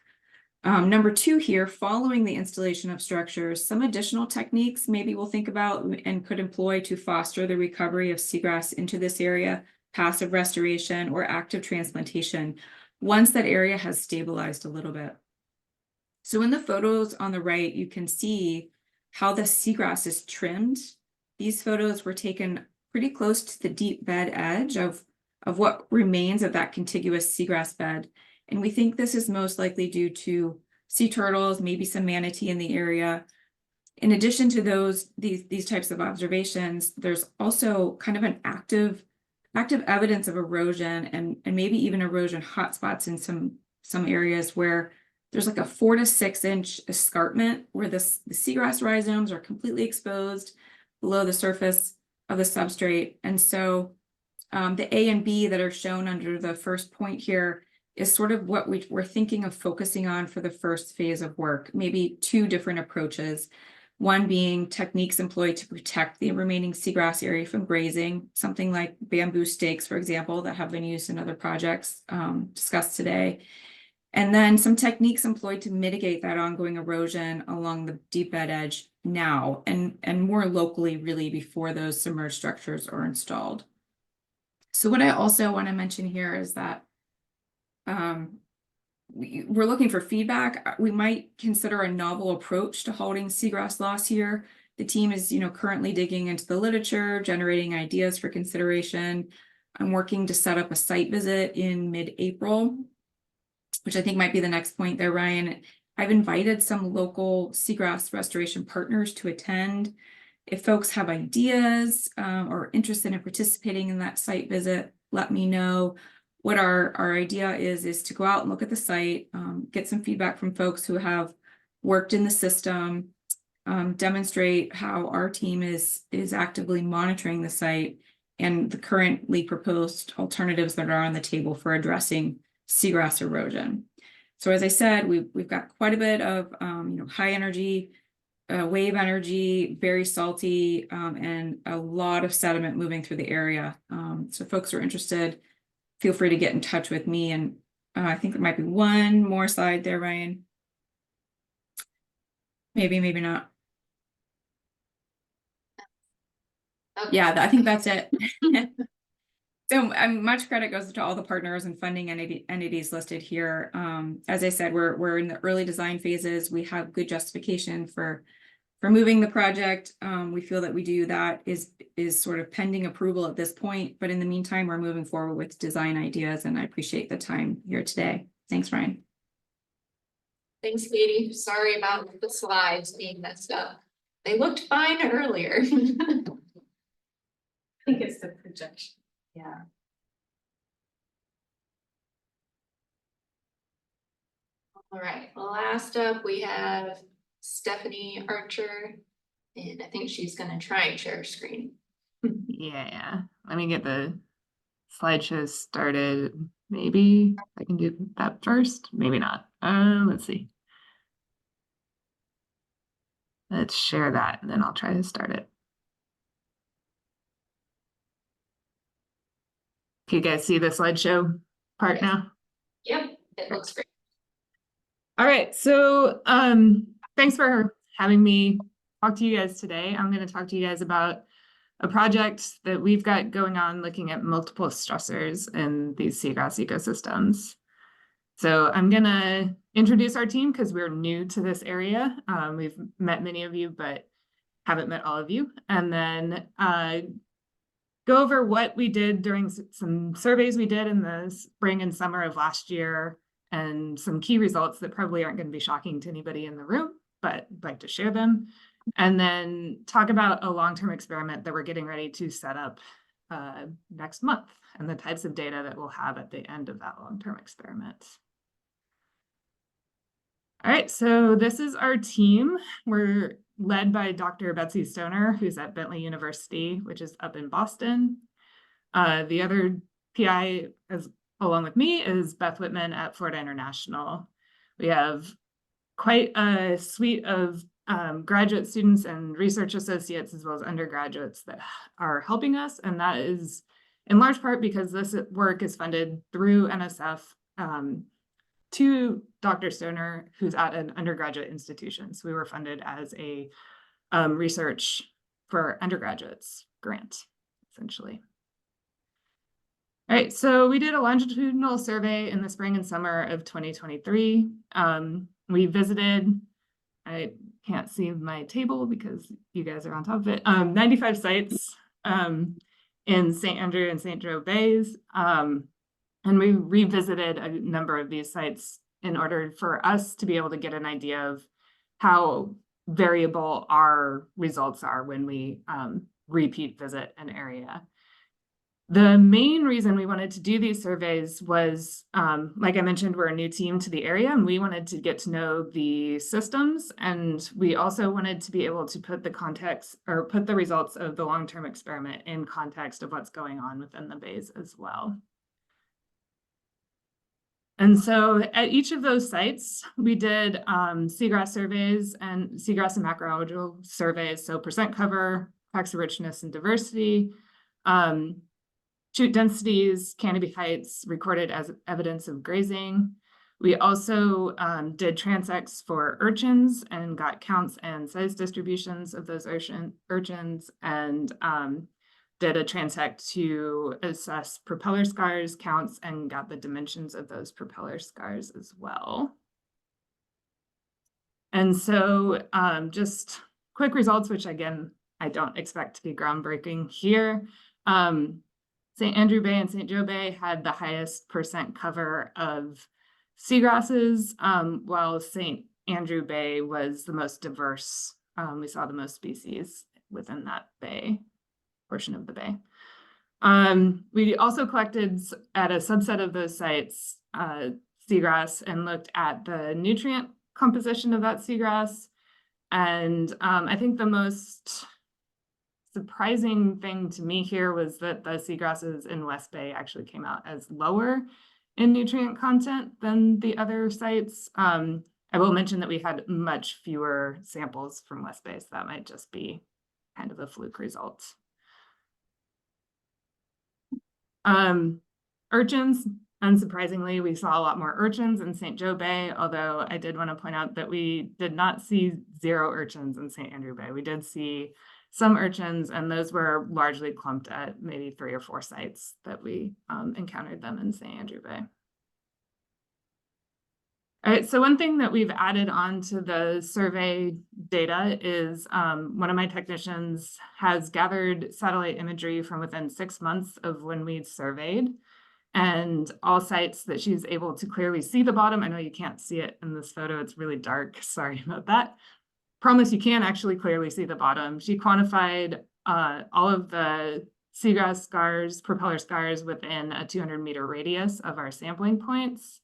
Number 2 here, following the installation of structures, some additional techniques maybe we'll think about and could employ to foster the recovery of seagrass into this area: passive restoration or active transplantation, once that area has stabilized a little bit. So in the photos on the right, you can see how the seagrass is trimmed. These photos were taken pretty close to the deep bed edge of what remains of that contiguous seagrass bed. And we think this is most likely due to sea turtles, maybe some manatee in the area. In addition to these types of observations, there's also kind of an active evidence of erosion and maybe even erosion hotspots in some areas where there's like a 4 to 6 inch escarpment where the seagrass rhizomes are completely exposed, below the surface of the substrate. And so the A and B that are shown under the first point here is sort of what we're thinking of focusing on for the first phase of work, maybe two different approaches. One being techniques employed to protect the remaining seagrass area from grazing, something like bamboo stakes, for example, that have been used in other projects discussed today. And then some techniques employed to mitigate that ongoing erosion along the deep bed edge now, and more locally, really, before those submerged structures are installed. So what I also want to mention here is that we're looking for feedback. We might consider a novel approach to halting seagrass loss here. The team is, currently digging into the literature, generating ideas for consideration. I'm working to set up a site visit in mid-April, which I think might be the next point there, Ryan. I've invited some local seagrass restoration partners to attend. If folks have ideas or interested in participating in that site visit, let me know. What our idea is to go out and look at the site, get some feedback from folks who have worked in the system, demonstrate how our team is actively monitoring the site and the currently proposed alternatives that are on the table for addressing seagrass erosion. So as I said, we've got quite a bit of high energy, wave energy, very salty, and a lot of sediment moving through the area. So folks are interested, feel free to get in touch with me. And I think there might be one more slide there, Ryan. Maybe not. Okay. Yeah, I think that's it. So much credit goes to all the partners and funding entities listed here. As I said, we're in the early design phases. We have good justification for moving the project. We feel that we do that is sort of pending approval at this point, but in the meantime, we're moving forward with design ideas, and I appreciate the time here today. Thanks, Ryan. Thanks, Katie. Sorry about the slides being messed up. They looked fine earlier. I think it's the projection. Yeah. All right, last up we have Stephanie Archer, and I think she's gonna try and share screen. Yeah. Let me get the slideshow started. Maybe I can do that first. Maybe not. Let's see. Let's share that, and then I'll try to start it. Can you guys see the slideshow part Yes. now? Yep, it looks great. All right, so thanks for having me talk to you guys today. I'm going to talk to you guys about a project that we've got going on looking at multiple stressors in these seagrass ecosystems. So I'm going to introduce our team because we're new to this area. We've met many of you, but haven't met all of you. And then go over what we did during some surveys we did in the spring and summer of last year, and some key results that probably aren't going to be shocking to anybody in the room, but I'd like to share them. And then talk about a long-term experiment that we're getting ready to set up next month, and the types of data that we'll have at the end of that long-term experiment. All right, so this is our team. We're led by Dr. Betsy Stoner, who's at Bentley University, which is up in Boston. The other PI, along with me, is Beth Whitman at Florida International. We have quite a suite of graduate students and research associates, as well as undergraduates, that are helping us. And that is in large part because this work is funded through NSF to Dr. Stoner, who's at an undergraduate institution. So we were funded as a research for undergraduates grant, essentially. All right, so we did a longitudinal survey in the spring and summer of 2023. We visited, I can't see my table because you guys are on top of it, 95 sites in St. Andrew and St. Joe Bays. And we revisited a number of these sites in order for us to be able to get an idea of how variable our results are when we repeat visit an area. The main reason we wanted to do these surveys was, like I mentioned, we're a new team to the area and we wanted to get to know the systems. And we also wanted to be able to put the context or put the results of the long-term experiment in context of what's going on within the bays as well. And so at each of those sites, we did seagrass surveys and seagrass and macroalgal surveys. So percent cover, taxa richness and diversity, shoot densities, canopy heights recorded as evidence of grazing. We also did transects for urchins and got counts and size distributions of those urchins, and did a transect to assess propeller scars counts and got the dimensions of those propeller scars as well. And so just quick results, which again, I don't expect to be groundbreaking here. St. Andrew Bay and St. Joe Bay had the highest percent cover of seagrasses, while St. Andrew Bay was the most diverse. We saw the most species within that bay, portion of the bay. We also collected at a subset of those sites seagrass and looked at the nutrient composition of that seagrass. And I think the most surprising thing to me here was that the seagrasses in West Bay actually came out as lower in nutrient content than the other sites. I will mention that we had much fewer samples from West Bay, so that might just be kind of a fluke result. Urchins, unsurprisingly, we saw a lot more urchins in St. Joe Bay, although I did want to point out that we did not see 0 urchins in St. Andrew Bay. We did see some urchins, and those were largely clumped at maybe 3 or 4 sites that we encountered them in St. Andrew Bay. All right, so one thing that we've added on to the survey data is one of my technicians has gathered satellite imagery from within 6 months of when we surveyed, and all sites that she's able to clearly see the bottom. I know you can't see it in this photo, it's really dark, sorry about that. Promise you can actually clearly see the bottom. She quantified all of the seagrass scars, propeller scars within a 200-meter radius of our sampling points.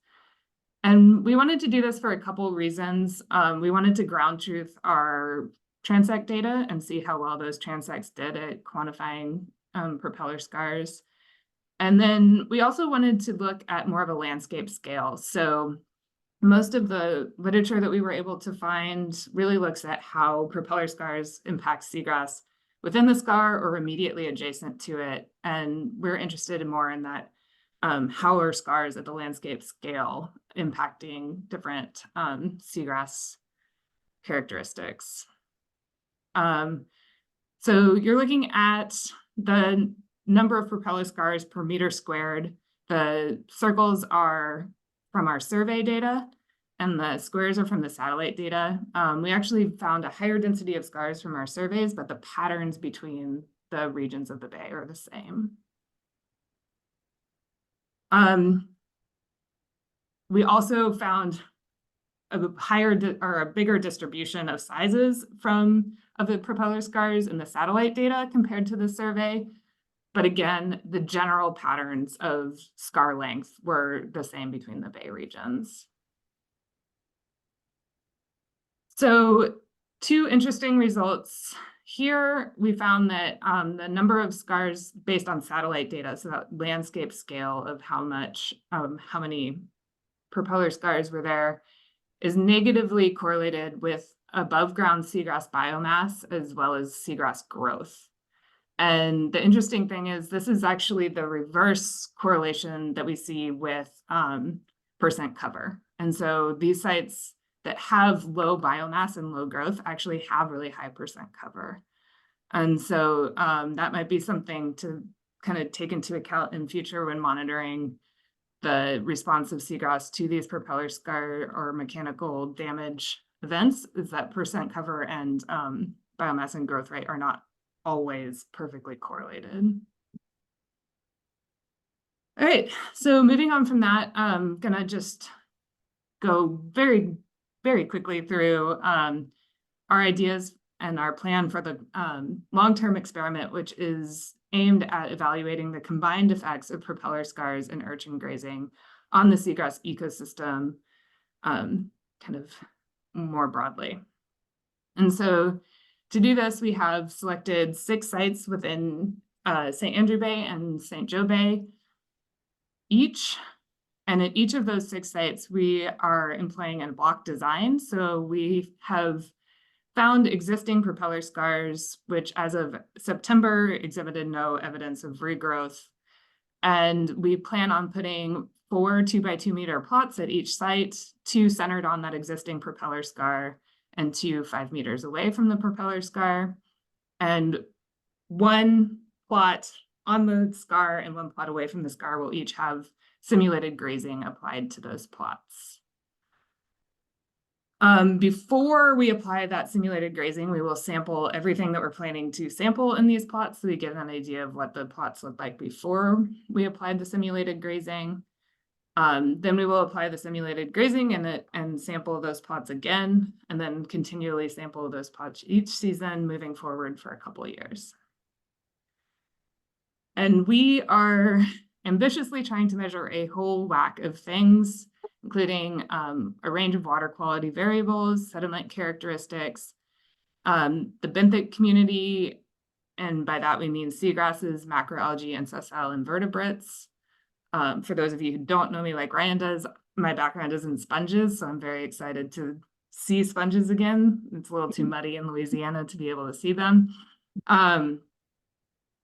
And we wanted to do this for a couple reasons. We wanted to ground truth our transect data and see how well those transects did at quantifying propeller scars. And then we also wanted to look at more of a landscape scale. So most of the literature that we were able to find really looks at how propeller scars impact seagrass within the scar or immediately adjacent to it. And we're interested in more in that, how are scars at the landscape scale impacting different seagrass characteristics. So you're looking at the number of propeller scars per meter squared. The circles are from our survey data, and the squares are from the satellite data. We actually found a higher density of scars from our surveys, but the patterns between the regions of the bay are the same. We also found a higher or a bigger distribution of sizes of the propeller scars in the satellite data compared to the survey. But again, the general patterns of scar length were the same between the bay regions. So 2 interesting results. Here, we found that the number of scars based on satellite data, so that landscape scale of how many propeller scars were there, is negatively correlated with above ground seagrass biomass as well as seagrass growth. And the interesting thing is this is actually the reverse correlation that we see with percent cover. And so these sites that have low biomass and low growth actually have really high percent cover. And so that might be something to kind of take into account in future when monitoring the response of seagrass to these propeller scar or mechanical damage events, is that percent cover and biomass and growth rate are not always perfectly correlated. All right, so moving on from that, I'm gonna just go very, very quickly through our ideas and our plan for the long-term experiment, which is aimed at evaluating the combined effects of propeller scars and urchin grazing on the seagrass ecosystem, kind of more broadly. And so to do this, we have selected 6 sites within St. Andrew Bay and St. Joe Bay each. And at each of those 6 sites, we are employing a block design. So we have found existing propeller scars, which as of September exhibited no evidence of regrowth. And we plan on putting 4 2x2 meter plots at each site, 2 centered on that existing propeller scar and 2 5 meters away from the propeller scar, and 1 plot on the scar and 1 plot away from the scar will each have simulated grazing applied to those plots. Before we apply that simulated grazing, we will sample everything that we're planning to sample in these plots so we get an idea of what the plots look like before we applied the simulated grazing. Then we will apply the simulated grazing and sample those plots again, and then continually sample those plots each season moving forward for a couple of years. And we are ambitiously trying to measure a whole whack of things, including a range of water quality variables, sediment characteristics, the benthic community, and by that we mean seagrasses, macroalgae, and sessile invertebrates. For those of you who don't know me like Ryan does, my background is in sponges, so I'm very excited to see sponges again. It's a little too muddy in Louisiana to be able to see them.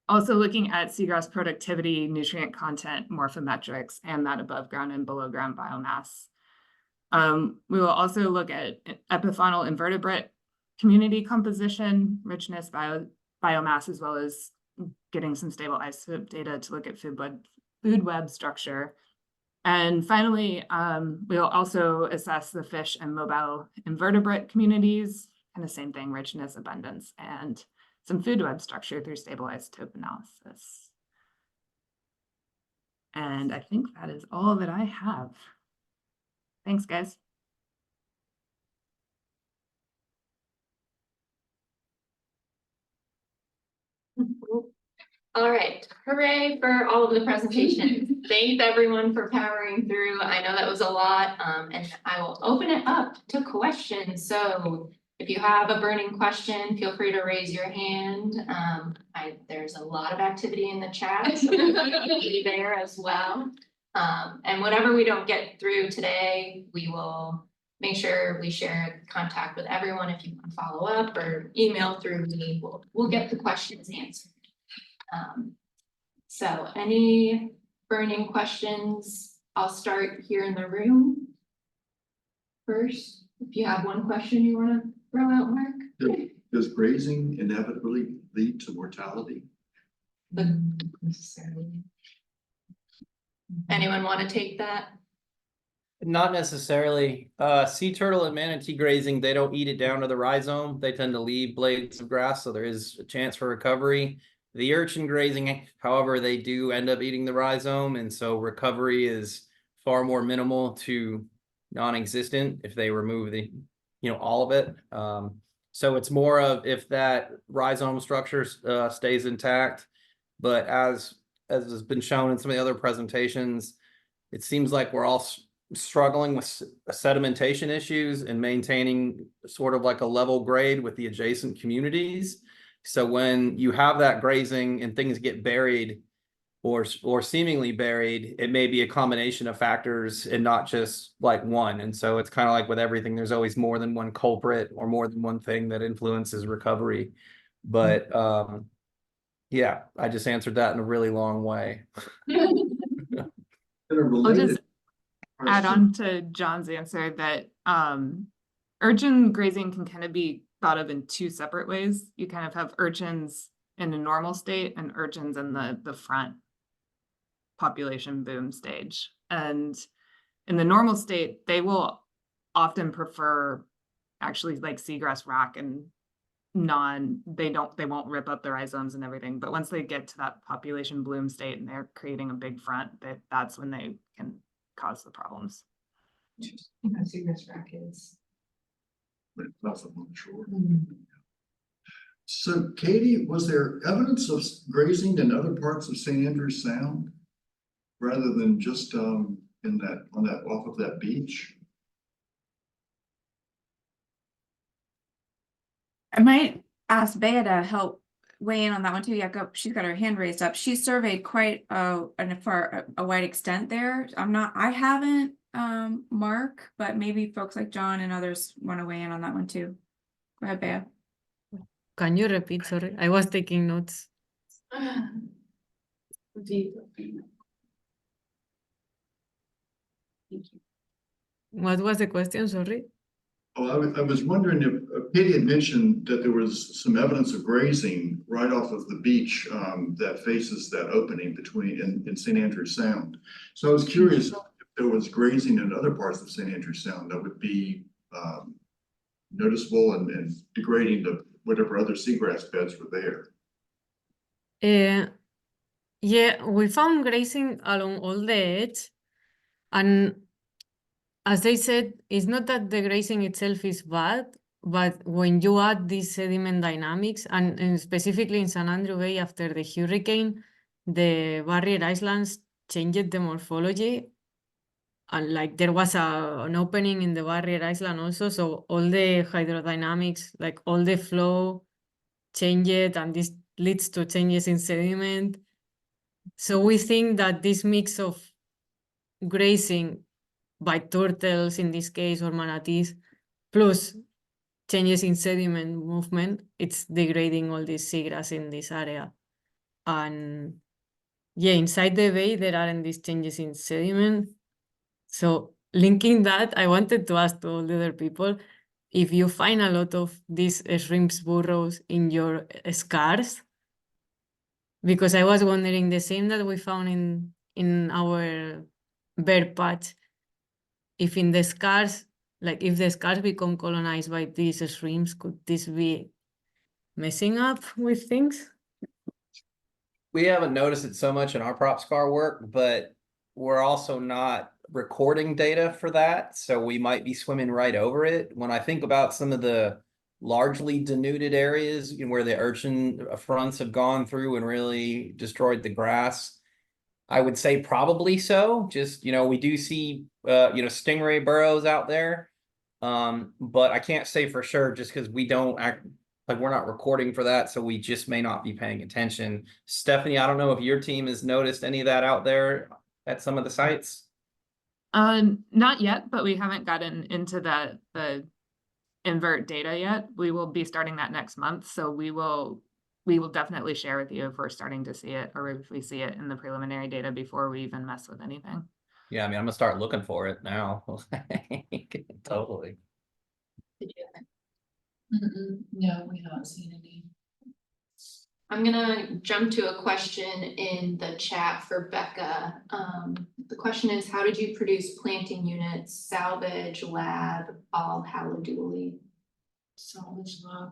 Also looking at seagrass productivity, nutrient content, morphometrics, and that above ground and below ground biomass. We will also look at epifaunal invertebrate community composition, richness, biomass, as well as getting some stable isotope data to look at food web structure. And finally, we will also assess the fish and mobile invertebrate communities, kind of same thing, richness, abundance, and some food web structure through stable isotope analysis. And I think that is all that I have. Thanks, guys. All right, hooray for all of the presentations. Thank everyone for powering through. I know that was a lot, and I will open it up to questions. So if you have a burning question, feel free to raise your hand. There's a lot of activity in the chat, so be there as well. And whatever we don't get through today, we will make sure we share contact with everyone. If you want to follow up or email through me, we'll get the questions answered. So any burning questions? I'll start here in the room first. If you have one question you want to throw out, Mark. Does grazing inevitably lead to mortality? But necessarily. Anyone want to take that? Not necessarily. Sea turtle and manatee grazing, they don't eat it down to the rhizome. They tend to leave blades of grass, so there is a chance for recovery. The urchin grazing, however, they do end up eating the rhizome, and so recovery is far more minimal to non-existent if they remove the, all of it. So it's more of if that rhizome structure stays intact. But as has been shown in some of the other presentations, it seems like we're all struggling with sedimentation issues and maintaining sort of like a level grade with the adjacent communities. So when you have that grazing and things get buried or seemingly buried, it may be a combination of factors and not just like one. And so it's kind of like with everything, there's always more than one culprit or more than one thing that influences recovery. But yeah, I just answered that in a really long way. I'll just add on to John's answer that urchin grazing can kind of be thought of in 2 separate ways. You kind of have urchins in a normal state and urchins in the front population boom stage. And in the normal state, they will often prefer actually like seagrass rock and they won't rip up the rhizomes and everything. But once they get to that population bloom state and they're creating a big front, that's when they can cause the problems. Seagrass rock is. But it's nothing on the shore. So Katie, was there evidence of grazing in other parts of St. Andrews Sound? Rather than just in that, off of that beach? I might ask Bea to help weigh in on that one too. Yeah, she's got her hand raised up. She surveyed quite a wide extent there. I haven't, Mark, but maybe folks like John and others want to weigh in on that one too. Go ahead, Bea. Can you repeat? Sorry, I was taking notes. What was the question? Sorry. Oh, I was wondering if Katie had mentioned that there was some evidence of grazing right off of the beach that faces that opening between in St. Andrews Sound. So I was curious if there was grazing in other parts of St. Andrews Sound that would be noticeable and degrading to whatever other seagrass beds were there. Yeah, we found grazing along all the edge, and as they said, it's not that the grazing itself is bad, but when you add these sediment dynamics, and specifically in San Andrew Bay after the hurricane, the barrier islands changed the morphology. And like there was an opening in the barrier island also, so all the hydrodynamics, like all the flow changed, and this leads to changes in sediment. So we think that this mix of grazing by turtles in this case, or manatees, plus changes in sediment movement, it's degrading all this seagrass in this area. And yeah, inside the bay, there aren't these changes in sediment. So linking that, I wanted to ask to all the other people, if you find a lot of these shrimps burrows in your scars, because I was wondering the same that we found in our bird patch, if in the scars, like if the scars become colonized by these shrimps, could this be messing up with things? We haven't noticed it so much in our prop scar work, but we're also not recording data for that. So we might be swimming right over it. When I think about some of the largely denuded areas where the urchin fronts have gone through and really destroyed the grass, I would say probably so. Just, we do see, stingray burrows out there. But I can't say for sure just because we don't act like we're not recording for that. So we just may not be paying attention. Stephanie, I don't know if your team has noticed any of that out there at some of the sites. Not yet, but we haven't gotten into the invert data yet. We will be starting that next month. So we will definitely share with you if we're starting to see it, or if we see it in the preliminary data before we even mess with anything. Yeah, I mean, I'm gonna start looking for it now. Totally. No, we haven't seen any. I'm gonna jump to a question in the chat for Becca. The question is, how did you produce planting units, salvage, lab, all halodouli? Salvage lab,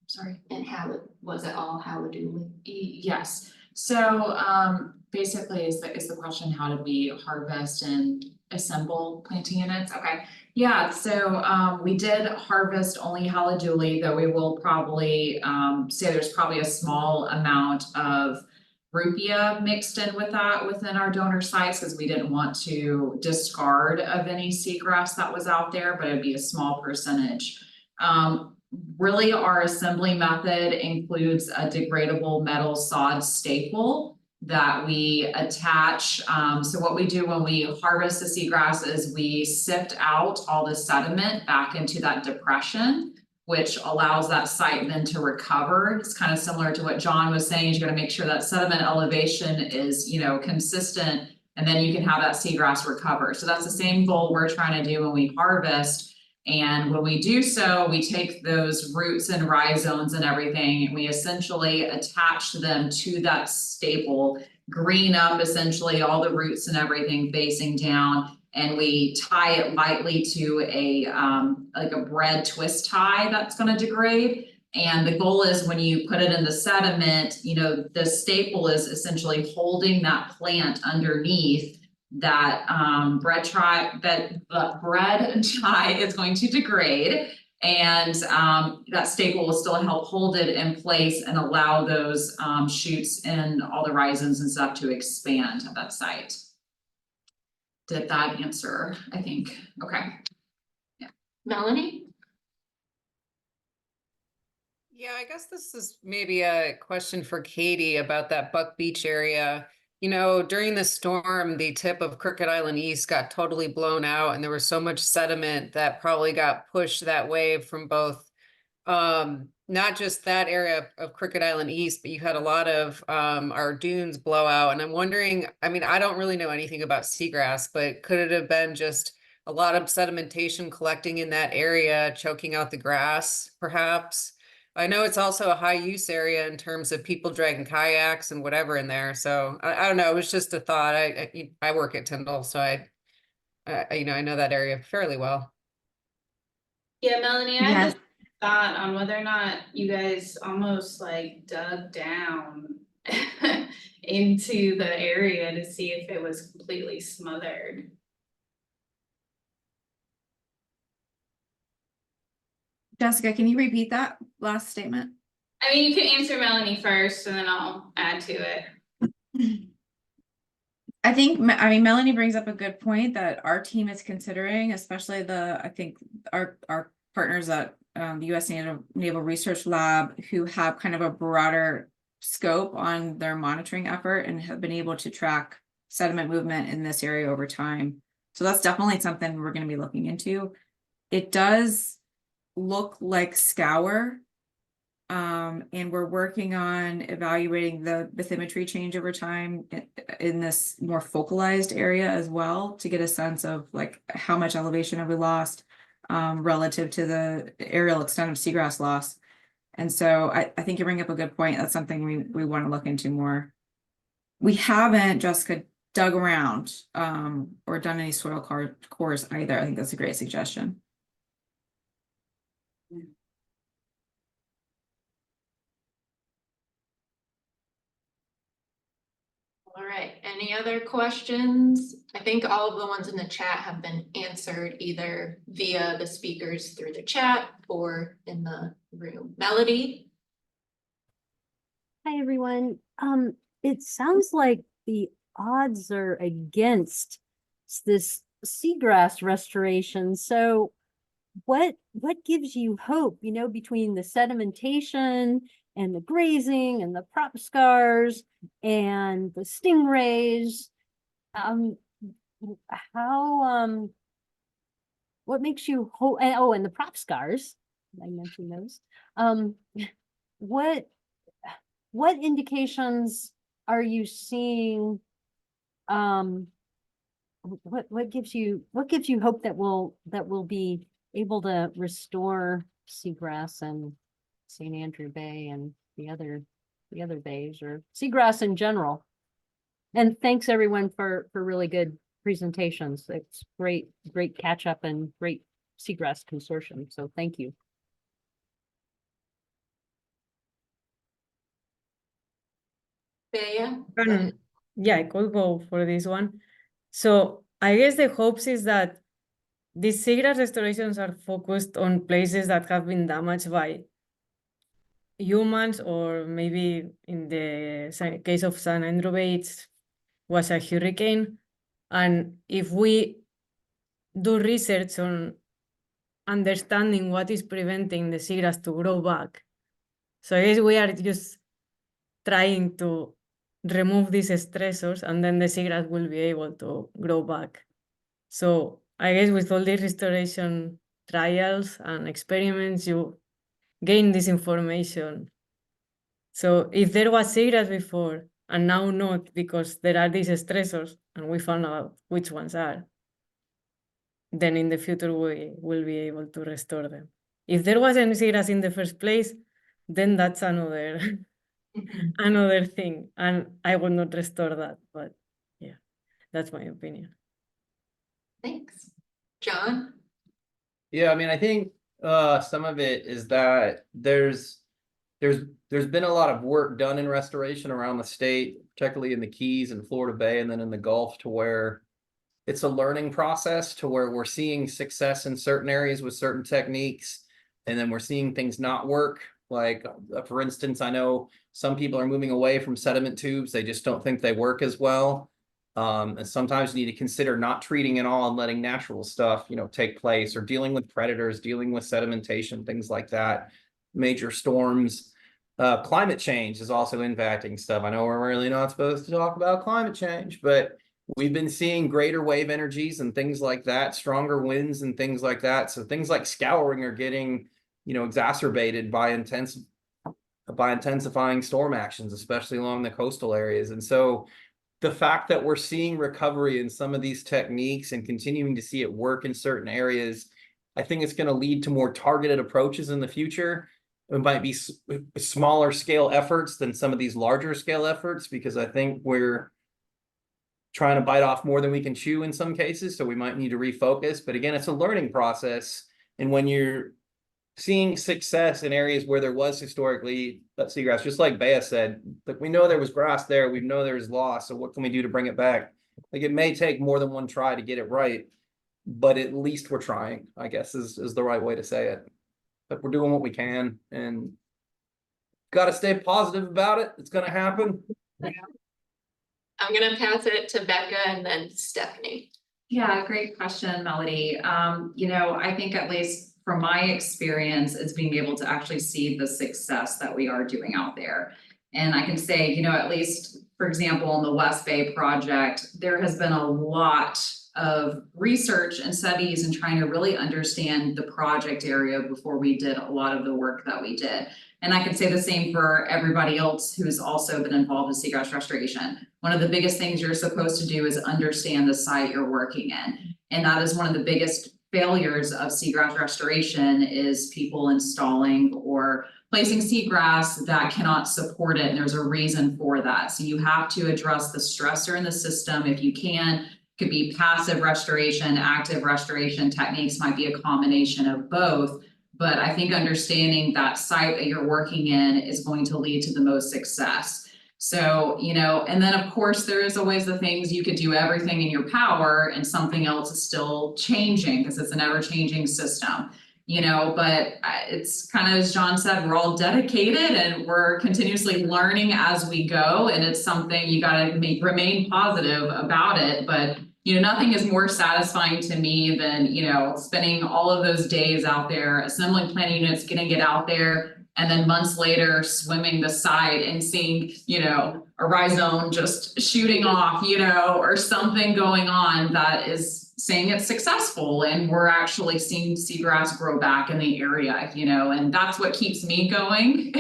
sorry. And was it all halodouli? Yes, so basically is the question, how did we harvest and assemble planting units? Okay, yeah, so we did harvest only halodouli, though we will probably say there's probably a small amount of rupia mixed in with that within our donor sites, because we didn't want to discard of any seagrass that was out there, but it'd be a small percentage. Really, our assembly method includes a degradable metal sod staple that we attach. So what we do when we harvest the seagrass is we sift out all the sediment back into that depression, which allows that site then to recover. It's kind of similar to what John was saying. You're going to make sure that sediment elevation is, consistent, and then you can have that seagrass recover. So that's the same goal we're trying to do when we harvest. And when we do so, we take those roots and rhizomes and everything, and we essentially attach them to that staple, green up essentially all the roots and everything facing down, and we tie it lightly to a like a bread twist tie that's going to degrade. And the goal is when you put it in the sediment, the staple is essentially holding that plant underneath. That bread tie is going to degrade, And that staple will still help hold it in place and allow those shoots and all the rhizomes and stuff to expand at that site. Did that answer, I think? Okay. Melanie? Yeah, I guess this is maybe a question for Katie about that Buck Beach area. You know, during the storm, the tip of Crooked Island East got totally blown out, and there was so much sediment that probably got pushed that way from both, not just that area of Crooked Island East, but you had a lot of our dunes blow out. And I'm wondering, I mean, I don't really know anything about seagrass, but could it have been just a lot of sedimentation collecting in that area, choking out the grass, perhaps? I know it's also a high use area in terms of people dragging kayaks and whatever in there. So I don't know. It was just a thought. I work at Tyndall, so I know that area fairly well. Yeah, Melanie, I Yes. had this thought on whether or not you guys almost like dug down into the area to see if it was completely smothered. Jessica, can you repeat that last statement? I mean, you can answer Melanie first and then I'll add to it. I think, I mean, Melanie brings up a good point that our team is considering, especially I think our partners at the U.S. Naval Research Lab, who have kind of a broader scope on their monitoring effort and have been able to track sediment movement in this area over time. So that's definitely something we're going to be looking into. It does look like scour. And we're working on evaluating the bathymetry change over time in this more focalized area as well, to get a sense of like how much elevation have we lost relative to the aerial extent of seagrass loss. And so I think you bring up a good point. That's something we want to look into more. We haven't, Jessica, dug around or done any soil cores either. I think that's a great suggestion. All right, any other questions? I think all of the ones in the chat have been answered either via the speakers through the chat or in the room. Melody? Hi, everyone. It sounds like the odds are against this seagrass restoration. So what gives you hope, you know, between the sedimentation and the grazing and the prop scars and the stingrays? What makes you hope? And the prop scars, I mentioned those. What indications are you seeing? What gives you hope that we'll be able to restore seagrass and St. Andrew Bay and the other bays, or seagrass in general? And thanks everyone for really good presentations. It's great catch up and great seagrass consortium. So thank you. Bea? Yeah, I could go for this one. So I guess the hopes is that these seagrass restorations are focused on places that have been damaged by humans, or maybe in the case of San Andrew Bay, it was a hurricane. And if we do research on understanding what is preventing the seagrass to grow back, so I guess we are just trying to remove these stressors, and then the seagrass will be able to grow back. So I guess with all the restoration trials and experiments, you gain this information. So if there was seagrass before and now not, because there are these stressors and we found out which ones are, then in the future we will be able to restore them. If there wasn't seagrass in the first place, then that's another another thing, and I will not restore that. But yeah, that's my opinion. Thanks. John? Yeah, I mean, I think some of it is that there's been a lot of work done in restoration around the state, particularly in the Keys and Florida Bay, and then in the Gulf, to where it's a learning process, to where we're seeing success in certain areas with certain techniques. and then we're seeing things not work. Like, for instance, I know some people are moving away from sediment tubes. They just don't think they work as well. And sometimes you need to consider not treating at all and letting natural stuff, take place, or dealing with predators, dealing with sedimentation, things like that. Major storms. Climate change is also impacting stuff. I know we're really not supposed to talk about climate change, but we've been seeing greater wave energies and things like that, stronger winds and things like that. So things like scouring are getting, exacerbated by intensifying storm actions, especially along the coastal areas. And so the fact that we're seeing recovery in some of these techniques and continuing to see it work in certain areas, I think it's going to lead to more targeted approaches in the future. It might be smaller scale efforts than some of these larger scale efforts, because I think we're trying to bite off more than we can chew in some cases. So we might need to refocus. But again, it's a learning process. And when you're seeing success in areas where there was historically seagrass, just like Bea said, like, we know there was grass there, we know there's loss. So what can we do to bring it back? Like, it may take more than one try to get it right, but at least we're trying, I guess is the right way to say it. But we're doing what we can, and got to stay positive about it. It's going to happen. I'm gonna pass it to Becca and then Stephanie. Yeah, great question, Melody. I think, at least from my experience, it's being able to actually see the success that we are doing out there. And I can say, at least, for example, on the West Bay project, there has been a lot of research and studies and trying to really understand the project area before we did a lot of the work that we did. And I can say the same for everybody else who's also been involved in seagrass restoration. One of the biggest things you're supposed to do is understand the site you're working in. And that is one of the biggest failures of seagrass restoration, is people installing or placing seagrass that cannot support it. And there's a reason for that. So you have to address the stressor in the system if you can. Could be passive restoration, active restoration techniques, might be a combination of both. But I think understanding that site that you're working in is going to lead to the most success. So, and then of course, there is always the things you could do everything in your power and something else is still changing, because it's an ever-changing system. But it's kind of, as John said, we're all dedicated and we're continuously learning as we go. And it's something you got to remain positive about it. But, nothing is more satisfying to me than, spending all of those days out there, assembling planning units, getting it out there, and then months later swimming the site and seeing, a rhizome just shooting off, or something going on that is saying it's successful, and we're actually seeing seagrass grow back in the area, and that's what keeps me going.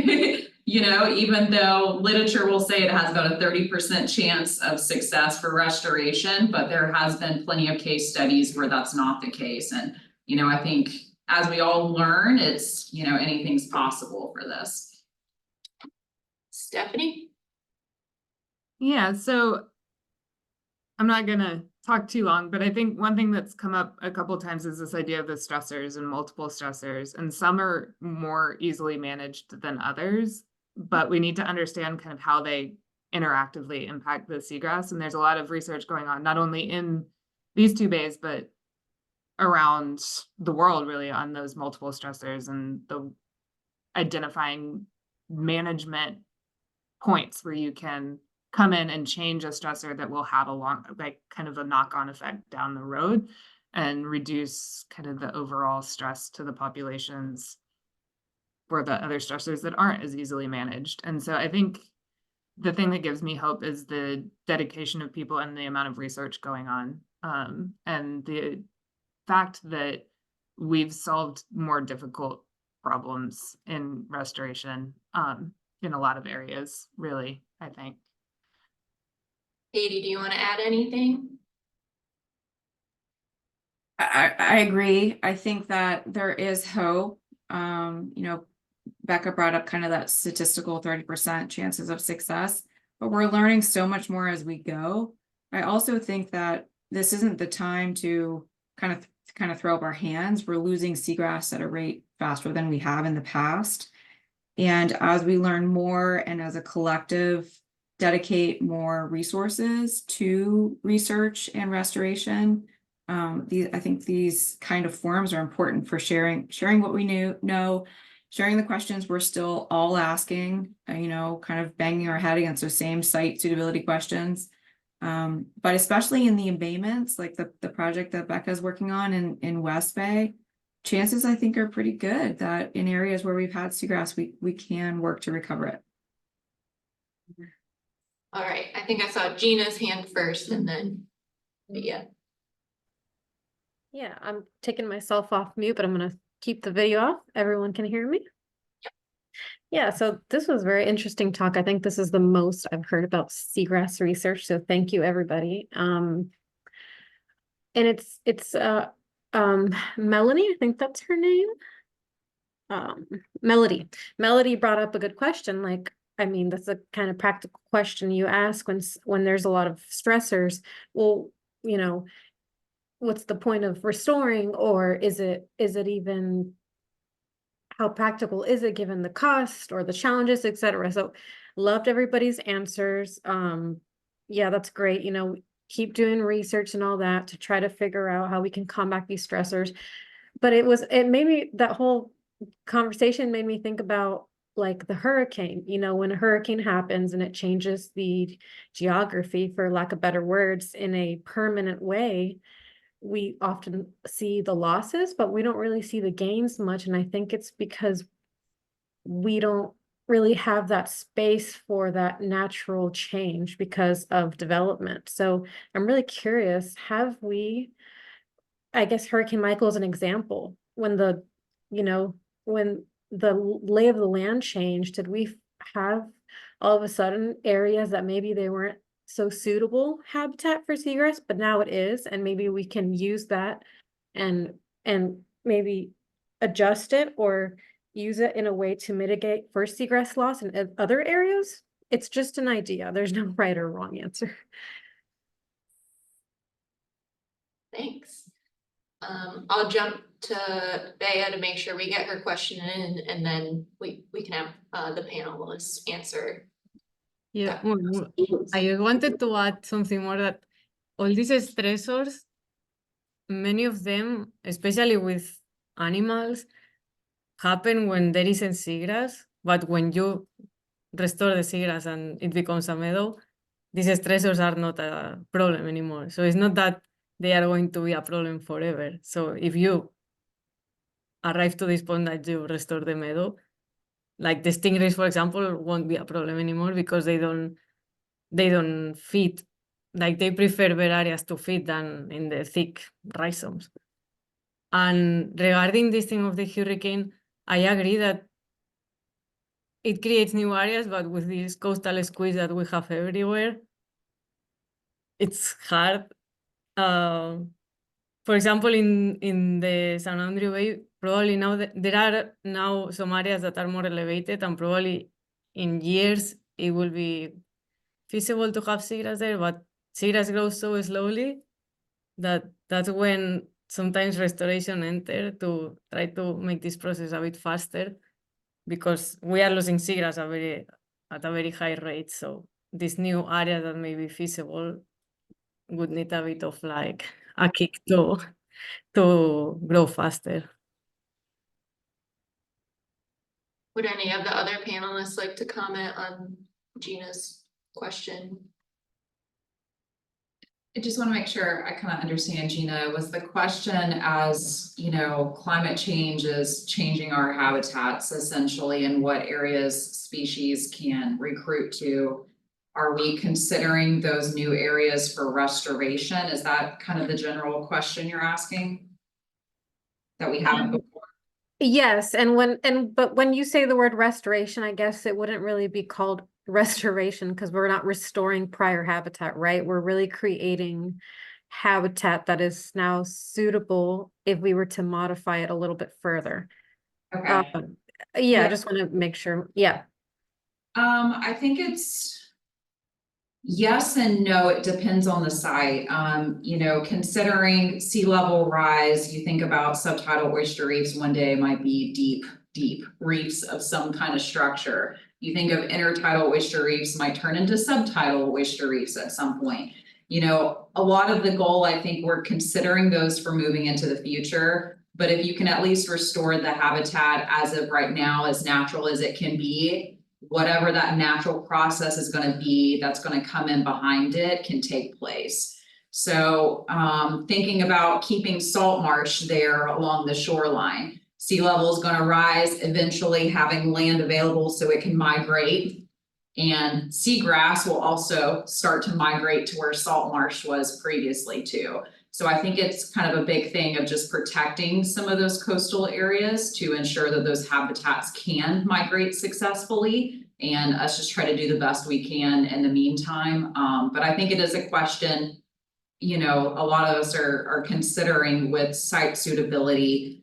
Even though literature will say it has about a 30% chance of success for restoration, but there has been plenty of case studies where that's not the case. And, I think as we all learn, it's, anything's possible for this. Stephanie? Yeah, so I'm not gonna talk too long, but I think one thing that's come up a couple times is this idea of the stressors and multiple stressors, and some are more easily managed than others, but we need to understand kind of how they interactively impact the seagrass. And there's a lot of research going on, not only in these two bays, but around the world, really, on those multiple stressors and the identifying management points where you can come in and change a stressor that will have kind of a knock-on effect down the road and reduce kind of the overall stress to the populations for the other stressors that aren't as easily managed. And so I think the thing that gives me hope is the dedication of people and the amount of research going on, and the fact that we've solved more difficult problems in restoration in a lot of areas, really, I think. Katie, do you want to add anything? I agree. I think that there is hope. Becca brought up kind of that statistical 30% chances of success, but we're learning so much more as we go. I also think that this isn't the time to kind of throw up our hands. We're losing seagrass at a rate faster than we have in the past. And as we learn more and as a collective dedicate more resources to research and restoration, I think these kind of forums are important for sharing what we know, sharing the questions we're still all asking, you know, kind of banging our head against those same site suitability questions. But especially in the embayments, like the project that Becca's working on in West Bay, chances I think are pretty good that in areas where we've had seagrass, we can work to recover it. All right, I think I saw Gina's hand first and then, yeah. Yeah, I'm taking myself off mute, but I'm gonna keep the video off. Everyone can hear me. Yeah, so this was a very interesting talk. I think this is the most I've heard about seagrass research, so thank you, everybody. And it's Melanie, I think that's her name. Melody. Melody brought up a good question. Like, I mean, that's a kind of practical question you ask when there's a lot of stressors. Well, you know, what's the point of restoring, or is it even, how practical is it given the cost or the challenges, etc.? So loved everybody's answers. Yeah, that's great. You know, keep doing research and all that to try to figure out how we can combat these stressors. But it made me, that whole conversation made me think about like the hurricane. You know, when a hurricane happens and it changes the geography, for lack of better words, in a permanent way, we often see the losses, but we don't really see the gains much. And I think it's because we don't really have that space for that natural change because of development. So I'm really curious, have we, I guess Hurricane Michael is an example, when the lay of the land changed, did we have all of a sudden areas that maybe they weren't so suitable habitat for seagrass, but now it is, and maybe we can use that and maybe adjust it or use it in a way to mitigate for seagrass loss in other areas? It's just an idea. There's no right or wrong answer. Thanks. I'll jump to Becca to make sure we get her question in, and then we can have the panelists answer. Yeah, well, I wanted to add something more, that all these stressors, many of them, especially with animals, happen when there isn't seagrass, but when you restore the seagrass and it becomes a meadow, these stressors are not a problem anymore. So it's not that they are going to be a problem forever. So if you arrive to this point that you restore the meadow, like the stingrays, for example, won't be a problem anymore because they don't feed, like they prefer bare areas to feed than in the thick rhizomes. And regarding this thing of the hurricane, I agree that it creates new areas, but with this coastal squeeze that we have everywhere, it's hard. For example, in the San Andrew Bay, probably now there are now some areas that are more elevated, and probably in years it will be feasible to have seagrass there, but seagrass grows so slowly that's when sometimes restoration enter to try to make this process a bit faster, because we are losing seagrass at a very high rate. So this new area that may be feasible would need a bit of like a kick to grow faster. Would any of the other panelists like to comment on Gina's question? I just want to make sure I kind of understand, Gina. Was the question, as you know, climate change is changing our habitats essentially, and what areas species can recruit to? Are we considering those new areas for restoration? Is that kind of the general question you're asking? That we haven't before? Yes, but when you say the word restoration, I guess it wouldn't really be called restoration because we're not restoring prior habitat, right? We're really creating habitat that is now suitable if we were to modify it a little bit further. Okay. Yeah, I just want to make sure. Yeah. I think it's yes and no, it depends on the site. You know, considering sea level rise, you think about subtidal oyster reefs one day might be deep reefs of some kind of structure. You think of intertidal oyster reefs might turn into subtidal oyster reefs at some point. You know, a lot of the goal, I think we're considering those for moving into the future. But if you can at least restore the habitat as of right now, as natural as it can be, whatever that natural process is gonna be, that's gonna come in behind it can take place. So thinking about keeping salt marsh there along the shoreline. Sea level is gonna rise, eventually having land available so it can migrate. And seagrass will also start to migrate to where salt marsh was previously too. So I think it's kind of a big thing of just protecting some of those coastal areas to ensure that those habitats can migrate successfully. And us just try to do the best we can in the meantime. But I think it is a question, you know, a lot of us are considering with site suitability.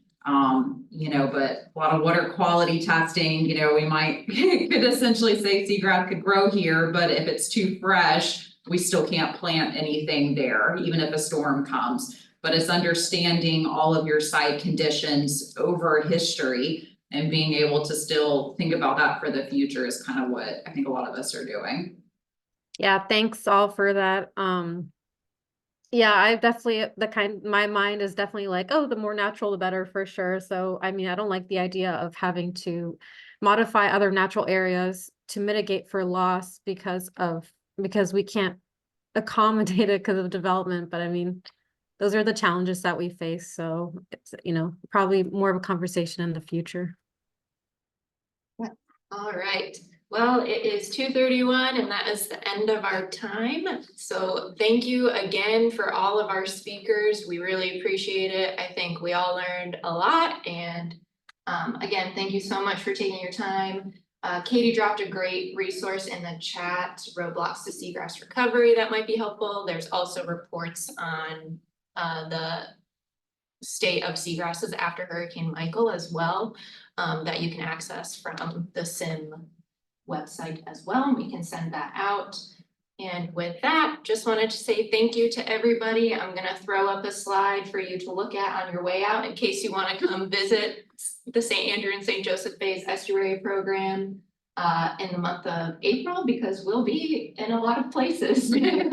You know, but a lot of water quality testing, you know, we might could essentially say seagrass could grow here, but if it's too fresh, we still can't plant anything there, even if a storm comes. But it's understanding all of your site conditions over history and being able to still think about that for the future is kind of what I think a lot of us are doing. Yeah, thanks all for that. Yeah, I definitely my mind is definitely like, oh, the more natural, the better for sure. So, I mean, I don't like the idea of having to modify other natural areas to mitigate for loss because we can't accommodate it because of development. But I mean, those are the challenges that we face. So it's, you know, probably more of a conversation in the future. All right. Well, it is 2:31 and that is the end of our time. So thank you again for all of our speakers. We really appreciate it. I think we all learned a lot. And again, thank you so much for taking your time. Katie dropped a great resource in the chat, roadblocks to seagrass recovery, that might be helpful. There's also reports on the state of seagrasses after Hurricane Michael as well, that you can access from the SIM website as well, and we can send that out. And with that, just wanted to say thank you to everybody. I'm gonna throw up a slide for you to look at on your way out in case you wanna come visit the St. Andrew and St. Joseph Bay's estuary program in the month of April, because we'll be in a lot of places. And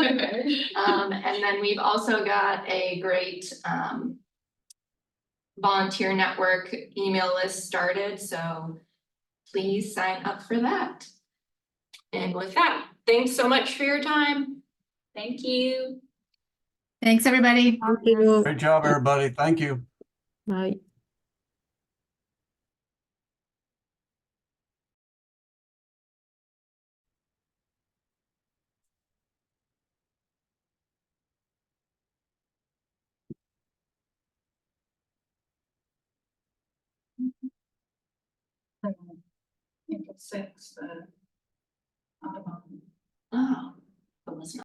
then we've also got a great volunteer network email list started, so please sign up for that. And with that, thanks so much for your time. Thank you. Thanks, everybody. Thank you. Great job, everybody. Thank you. Bye. April 6th, Oh, but was not.